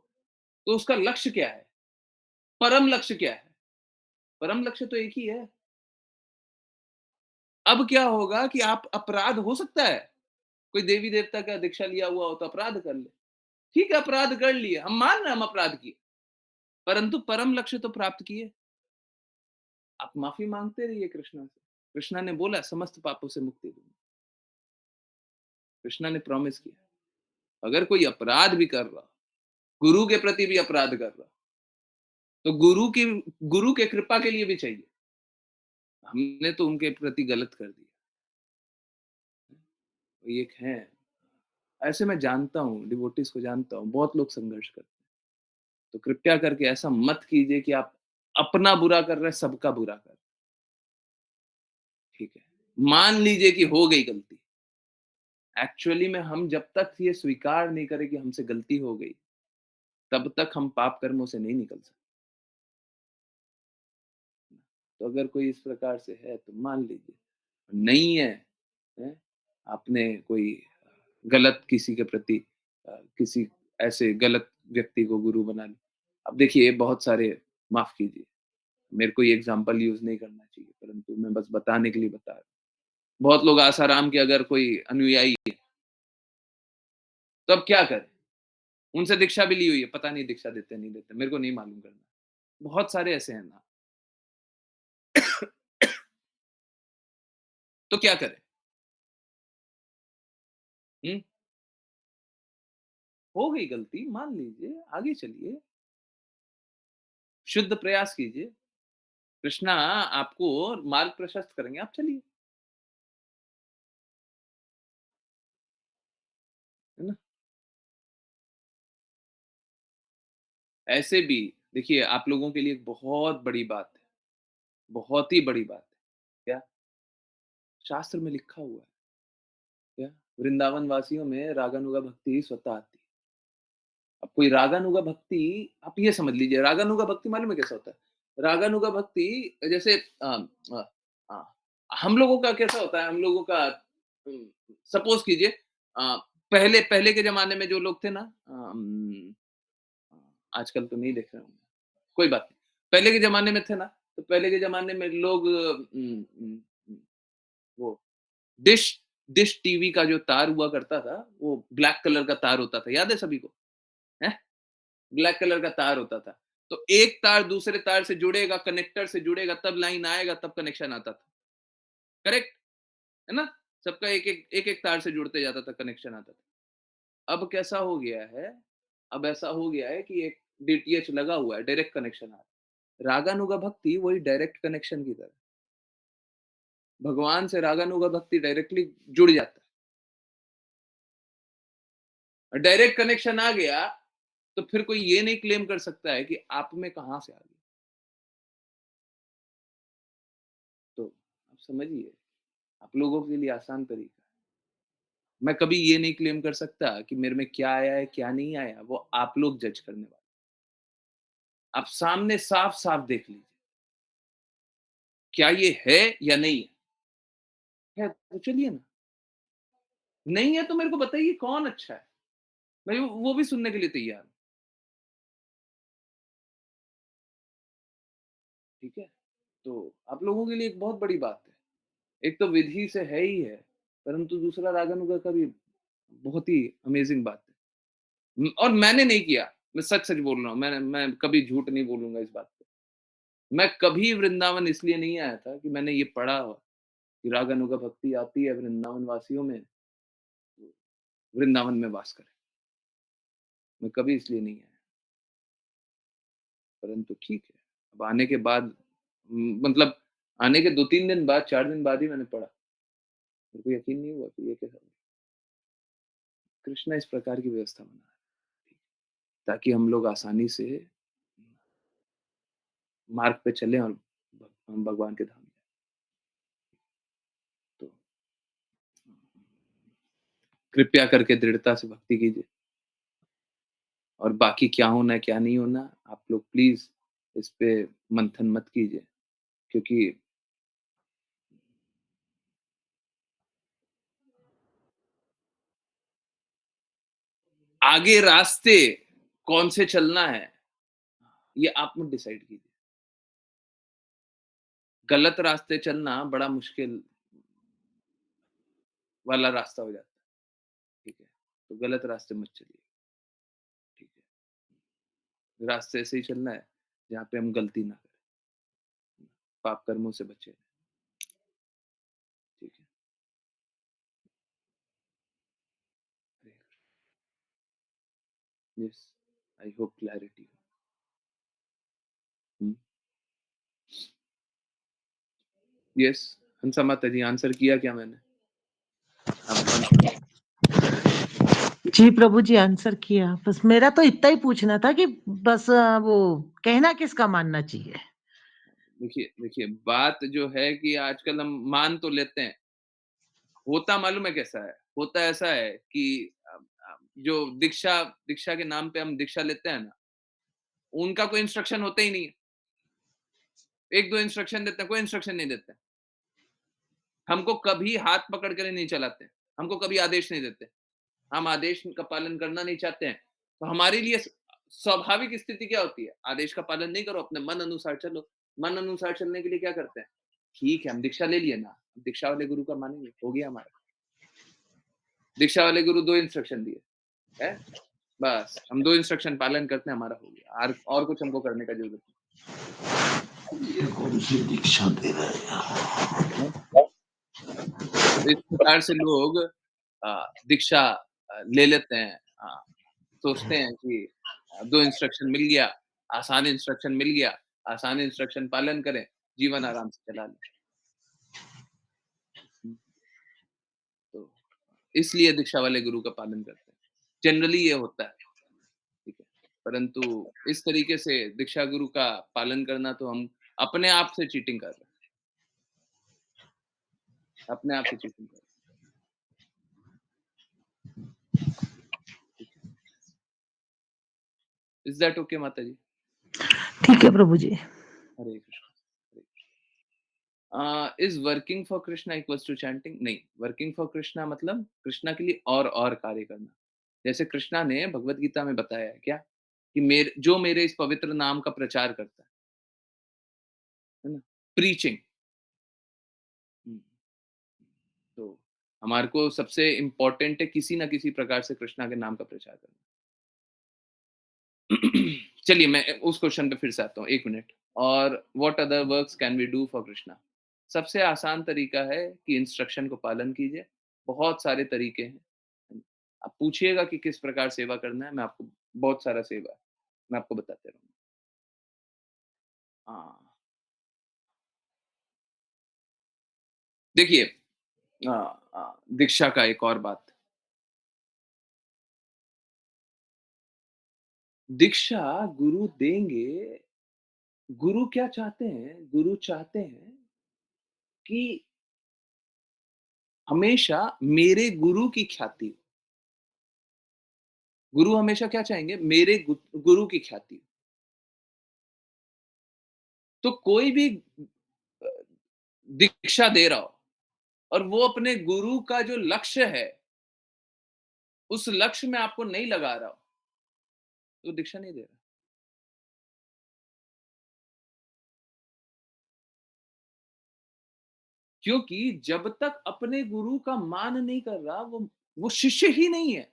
तो उसका लक्ष्य क्या है? परम लक्ष्य क्या है? परम लक्ष्य तो एक ही है। अब क्या होगा कि आप अपराध हो सकता है, कोई देवी देवता का दीक्षा लिया हुआ हो तो अपराध कर ले। ठीक है, अपराध कर लिए, हम मान रहे हैं हम अपराध किए, परंतु परम लक्ष्य तो प्राप्त किए। आप माफी मांगते रहिए कृष्णा से। कृष्णा ने बोला समस्त पापों से मुक्ति दूंगा। कृष्णा ने प्रॉमिस किया। अगर कोई अपराध भी कर रहा, गुरु के प्रति भी अपराध कर रहा, तो गुरु के कृपा के लिए भी चाहिए। हमने तो उनके प्रति गलत कर दिया। ये एक है। ऐसे मैं जानता हूँ, डिवोटीज को जानता हूँ, बहुत लोग संघर्ष करते हैं। तो कृपया करके ऐसा मत कीजिए कि आप अपना बुरा कर रहे हैं, सबका बुरा कर रहे हैं। ठीक है, मान लीजिए कि हो गई गलती। एक्चुअली में हम जब तक ये स्वीकार नहीं करें कि हमसे गलती हो गई, तब तक हम पाप कर्मों से नहीं निकल सकते। तो अगर कोई इस प्रकार से है तो मान लीजिए, नहीं है, हैं? आपने कोई गलत किसी के प्रति किसी ऐसे गलत व्यक्ति को गुरु बना लिया। अब देखिए बहुत सारे, माफ कीजिए, मेरे को ये एग्जांपल यूज़ नहीं करना चाहिए, परंतु मैं बस बताने के लिए बता रहा हूँ। बहुत लोग आसाराम के अगर कोई अनुयायी है, तो अब क्या करें? उनसे दीक्षा भी ली हुई है, पता नहीं दीक्षा देते नहीं देते, मेरे को नहीं मालूम करना। बहुत सारे ऐसे हैं ना। तो क्या करें? हुँ? हो गई गलती, मान लीजिए, आगे चलिए, शुद्ध प्रयास कीजिए। कृष्णा आपको मार्ग प्रशस्त करेंगे, आप चलिए। है ना? ऐसे भी देखिए आप लोगों के लिए एक बहुत बड़ी बात है, बहुत ही बड़ी बात है। क्या? शास्त्र में लिखा हुआ है। क्या? वृंदावन वासियों में रागानुगा भक्ति स्वतः आती है। अब कोई रागानुगा भक्ति, आप ये समझ लीजिए, रागानुगा भक्ति मालूम है कैसा होता है? रागानुगा भक्ति जैसे अ, हम लोगों का कैसा होता है, हम लोगों का सपोज़ कीजिए पहले पहले के ज़माने में जो लोग थे ना आजकल तो नहीं देख रहे होंगे, कोई बात नहीं। पहले के ज़माने में थे ना, तो पहले के ज़माने में लोग वो डिश डिश टीवी का जो तार हुआ करता था, वो ब्लैक कलर का तार होता था, याद है सभी को? हैं? ब्लैक कलर का तार होता था। तो एक तार दूसरे तार से जुड़ेगा, कनेक्टर से जुड़ेगा, तब लाइन आएगा, तब कनेक्शन आता था। करेक्ट? है ना? सबका एक-एक एक-एक तार से जुड़ते जाता था, कनेक्शन आता था। अब कैसा हो गया है? अब ऐसा हो गया है कि एक डीटीएच लगा हुआ है, डायरेक्ट कनेक्शन आ रहा है। रागानुगा भक्ति वही डायरेक्ट कनेक्शन की तरह। भगवान से रागानुगा भक्ति डायरेक्टली जुड़ जाता है। डायरेक्ट कनेक्शन आ गया, तो फिर कोई ये नहीं क्लेम कर सकता है कि आप में कहाँ से आ गया। तो आप समझिए, आप लोगों के लिए आसान तरीका है। मैं कभी ये नहीं क्लेम कर सकता कि मेरे में क्या आया है, क्या नहीं आया, वो आप लोग जज करने वाले। आप सामने साफ-साफ देख लीजिए, क्या ये है या नहीं है? है तो चलिए ना, नहीं है तो मेरे को बताइए कौन अच्छा है? मैं वो भी सुनने के लिए तैयार हूँ, ठीक है? तो आप लोगों के लिए एक बहुत बड़ी बात है। एक तो विधि से है ही है, परंतु दूसरा रागानुगा का भी बहुत ही अमेज़िंग बात है। और मैंने नहीं किया, मैं सच-सच बोल रहा हूँ, मैं कभी झूठ नहीं बोलूँगा इस बात पे। मैं कभी वृंदावन इसलिए नहीं आया था कि मैंने ये पढ़ा हो कि रागानुगा भक्ति आती है वृंदावन वासियों में, वृंदावन में वास करें। मैं कभी इसलिए नहीं आया, परंतु ठीक है, अब आने के बाद मतलब आने के 2-3 दिन बाद, 4 दिन बाद ही मैंने पढ़ा। मेरे को यकीन नहीं हुआ कि ये कैसा होगा। कृष्णा इस प्रकार की व्यवस्था बना रहा है, ताकि हम लोग आसानी से मार्ग पे चलें और हम भगवान के धाम जाएँ। तो कृपया करके दृढ़ता से भक्ति कीजिए और बाकी क्या होना है, क्या नहीं होना, आप लोग प्लीज़ इस पे मंथन मत कीजिए, क्योंकि आगे रास्ते कौन से चलना है, ये आप मत डिसाइड कीजिए। गलत रास्ते चलना बड़ा मुश्किल वाला रास्ता हो जाता है, ठीक है? तो गलत रास्ते मत चलिए, ठीक है? रास्ते ऐसे ही चलना है, जहाँ पे हम गलती ना करें, पाप कर्मों से बचें, ठीक है? Yes, I hope clarity. हुँ, यस, हंसा माता जी आंसर किया क्या मैंने? अब जी प्रभु जी आंसर किया। बस मेरा तो इतना ही पूछना था कि बस वो कहना किसका मानना चाहिए? देखिए देखिए, बात जो है कि आजकल हम मान तो लेते हैं, होता मालूम है कैसा है? होता ऐसा है कि जो दीक्षा दीक्षा के नाम पे हम दीक्षा लेते हैं ना, उनका कोई इंस्ट्रक्शन होता ही नहीं है। 1-2 इंस्ट्रक्शन देते हैं, कोई इंस्ट्रक्शन नहीं देते हैं। हमको कभी हाथ पकड़ कर नहीं चलाते हैं, हमको कभी आदेश नहीं देते। हम आदेश का पालन करना नहीं चाहते हैं, तो हमारे लिए स्वाभाविक स्थिति क्या होती है? आदेश का पालन नहीं करो, अपने मन अनुसार चलो। मन अनुसार चलने के लिए क्या करते हैं? ठीक है, हम दीक्षा ले लिए ना, दीक्षा वाले गुरु का मानेंगे, हो गया हमारा। दीक्षा वाले गुरु 2 इंस्ट्रक्शन दिए, हैं? बस हम 2 इंस्ट्रक्शन पालन करते हैं, हमारा हो गया। और कुछ हमको करने का ज़रूरत ये कौन सी दीक्षा दे रहे हैं? नहीं है। तो इस प्रकार से लोग दीक्षा ले लेते हैं। सोचते हैं कि 2 इंस्ट्रक्शन मिल गया, आसान इंस्ट्रक्शन मिल गया, आसान इंस्ट्रक्शन पालन करें, जीवन आराम से चला लें। हुँ, तो इसलिए दीक्षा वाले गुरु का पालन करते हैं। जनरली ये होता है, ठीक है। परंतु इस तरीके से दीक्षा गुरु का पालन करना तो हम अपने आप से चीटिंग कर रहे हैं, अपने आप से चीटिंग कर रहे हैं। इज दैट ओके माता जी? ठीक है प्रभु जी। Hare Krishna. Is working for Krishna equals to chanting? नहीं, वर्किंग फॉर कृष्णा मतलब कृष्णा के लिए और कार्य करना। जैसे कृष्णा ने भगवत गीता में बताया है क्या, कि मेरे इस पवित्र नाम का प्रचार करता है ना, प्रीचिंग। तो हमारे को सबसे इम्पोर्टेंट है किसी ना किसी प्रकार से कृष्णा के नाम का प्रचार करना। चलिए मैं उस क्वेश्चन पे फिर से आता हूँ, 1 मिनट। और what other works can we do for Krishna? सबसे आसान तरीका है कि इंस्ट्रक्शन को पालन कीजिए। बहुत सारे तरीके हैं। आप पूछिएगा कि किस प्रकार सेवा करना है, मैं आपको बहुत सारा सेवा है, मैं आपको बताते रहूँगा। हाँ, देखिए दीक्षा का एक और बात। दीक्षा गुरु देंगे, गुरु क्या चाहते हैं? गुरु चाहते हैं कि हमेशा मेरे गुरु की ख्याति हो। गुरु हमेशा क्या चाहेंगे? मेरे गुरु की ख्याति हो। तो कोई भी दीक्षा दे रहा हो और वो अपने गुरु का जो लक्ष्य है, उस लक्ष्य में आपको नहीं लगा रहा हो, तो दीक्षा नहीं दे रहा। क्योंकि जब तक अपने गुरु का मान नहीं कर रहा, वो शिष्य ही नहीं है।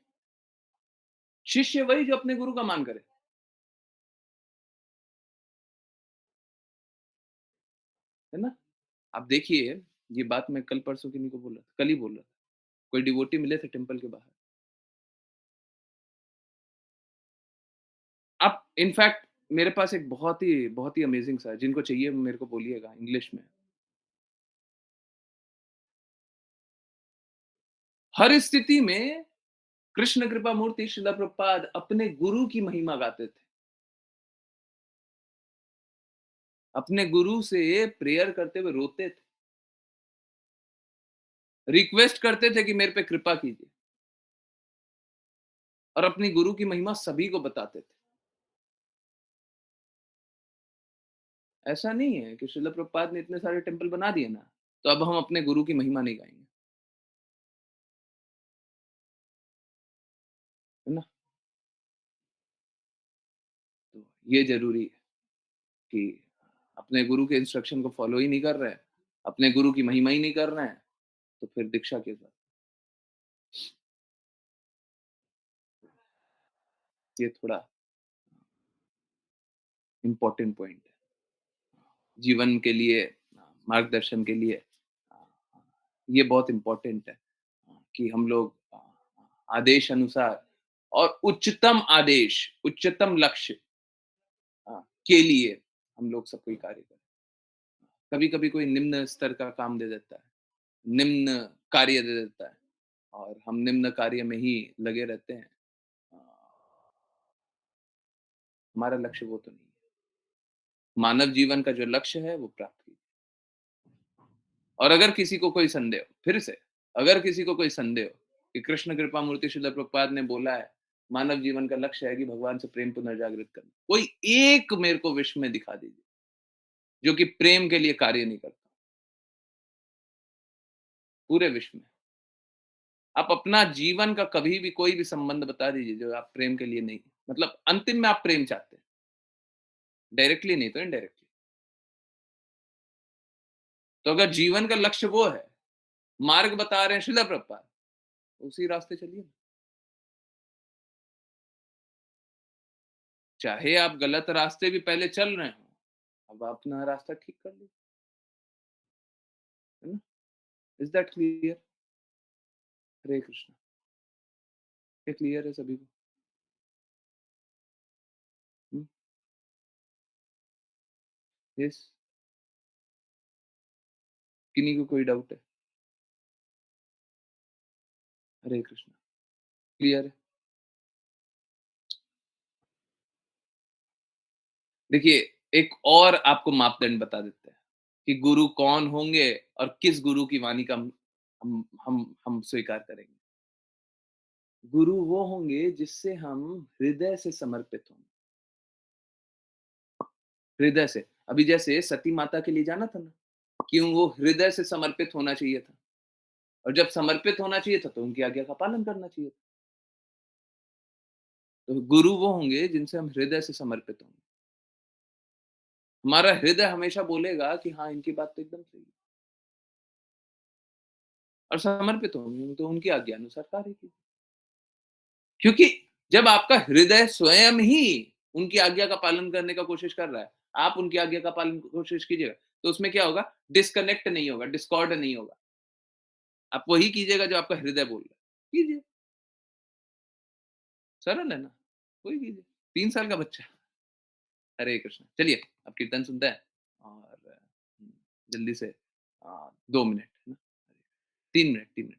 शिष्य वही जो अपने गुरु का मान करे। है ना? आप देखिए, ये बात मैं कल परसों किन्हीं को बोल रहा था, कल ही बोल रहा था। कोई डिवोटी मिले थे टेंपल के बाहर। आप इनफैक्ट मेरे पास एक बहुत ही अमेजिंग सा है, जिनको चाहिए मेरे को बोलिएगा इंग्लिश में। हर स्थिति में कृष्ण कृपा मूर्ति श्रील प्रभुपाद अपने गुरु की महिमा गाते थे। अपने गुरु से प्रेयर करते हुए रोते थे। रिक्वेस्ट करते थे कि मेरे पे कृपा कीजिए। और अपनी गुरु की महिमा सभी को बताते थे। ऐसा नहीं है कि श्रील प्रभुपाद ने इतने सारे टेंपल बना दिए ना, तो अब हम अपने गुरु की महिमा नहीं गाएंगे। है ना? तो ये ज़रूरी है कि अपने गुरु के इंस्ट्रक्शन को फ़ॉलो ही नहीं कर रहे हैं, अपने गुरु की महिमा ही नहीं कर रहे हैं, तो फिर दीक्षा के साथ ये थोड़ा इम्पोर्टेंट पॉइंट है। जीवन के लिए, मार्गदर्शन के लिए ये बहुत इम्पोर्टेंट है कि हम लोग आदेश अनुसार और उच्चतम आदेश, उच्चतम लक्ष्य के लिए हम लोग सब कोई कार्य करें। कभी-कभी कोई निम्न स्तर का काम दे देता है, निम्न कार्य दे देता है और हम निम्न कार्य में ही लगे रहते हैं। अ, हमारा लक्ष्य वो तो नहीं है। मानव जीवन का जो लक्ष्य है वो प्राप्त कीजिए। और अगर किसी को कोई संदेह हो, फिर से, अगर किसी को कोई संदेह हो कि कृष्ण कृपा मूर्ति श्रील प्रभुपाद ने बोला है, मानव जीवन का लक्ष्य है कि भगवान से प्रेम पुनर्जागृत करना। कोई एक मेरे को विश्व में दिखा दीजिए, जो कि प्रेम के लिए कार्य नहीं करता। पूरे विश्व में। आप अपना जीवन का कभी भी कोई भी संबंध बता दीजिए जो आप प्रेम के लिए नहीं, मतलब अंतिम में आप प्रेम चाहते हैं। डायरेक्टली नहीं तो इनडायरेक्टली। तो अगर जीवन का लक्ष्य वो है, मार्ग बता रहे हैं श्रील प्रभुपाद, उसी रास्ते चलिए। चाहे आप गलत रास्ते भी पहले चल रहे हो, अब आप अपना रास्ता ठीक कर लीजिए। है ना? Is that clear? Hare Krishna. ये क्लियर है सभी को? यस? किन्हीं को कोई डाउट है? हरे कृष्णा। क्लियर है? देखिए, एक और आपको मापदंड बता देते हैं कि गुरु कौन होंगे और किस गुरु की वाणी का हम स्वीकार करेंगे। गुरु वो होंगे जिससे हम हृदय से समर्पित होंगे, हृदय से। अभी जैसे सती माता के लिए जाना था ना, क्यों वो हृदय से समर्पित होना चाहिए था, और जब समर्पित होना चाहिए था तो उनकी आज्ञा का पालन करना चाहिए था। तो गुरु वो होंगे जिनसे हम हृदय से समर्पित होंगे। हमारा हृदय हमेशा बोलेगा कि हाँ, इनकी बात तो एकदम सही है, और समर्पित होंगे तो उनकी आज्ञा अनुसार कार्य कीजिए। क्योंकि जब आपका हृदय स्वयं ही उनकी आज्ञा का पालन करने का कोशिश कर रहा है, आप उनकी आज्ञा का पालन कोशिश कीजिएगा, तो उसमें क्या होगा? डिस्कनेक्ट नहीं होगा, डिस्कॉर्ड नहीं होगा। आप वही कीजिएगा जो आपका हृदय बोल रहा है। कीजिए, सरल है ना? वही कीजिए। 3 साल का बच्चा। हरे कृष्ण। चलिए, अब कीर्तन सुनते हैं, और जल्दी से 2 मिनट, है ना? 3 मिनट, 3 मिनट।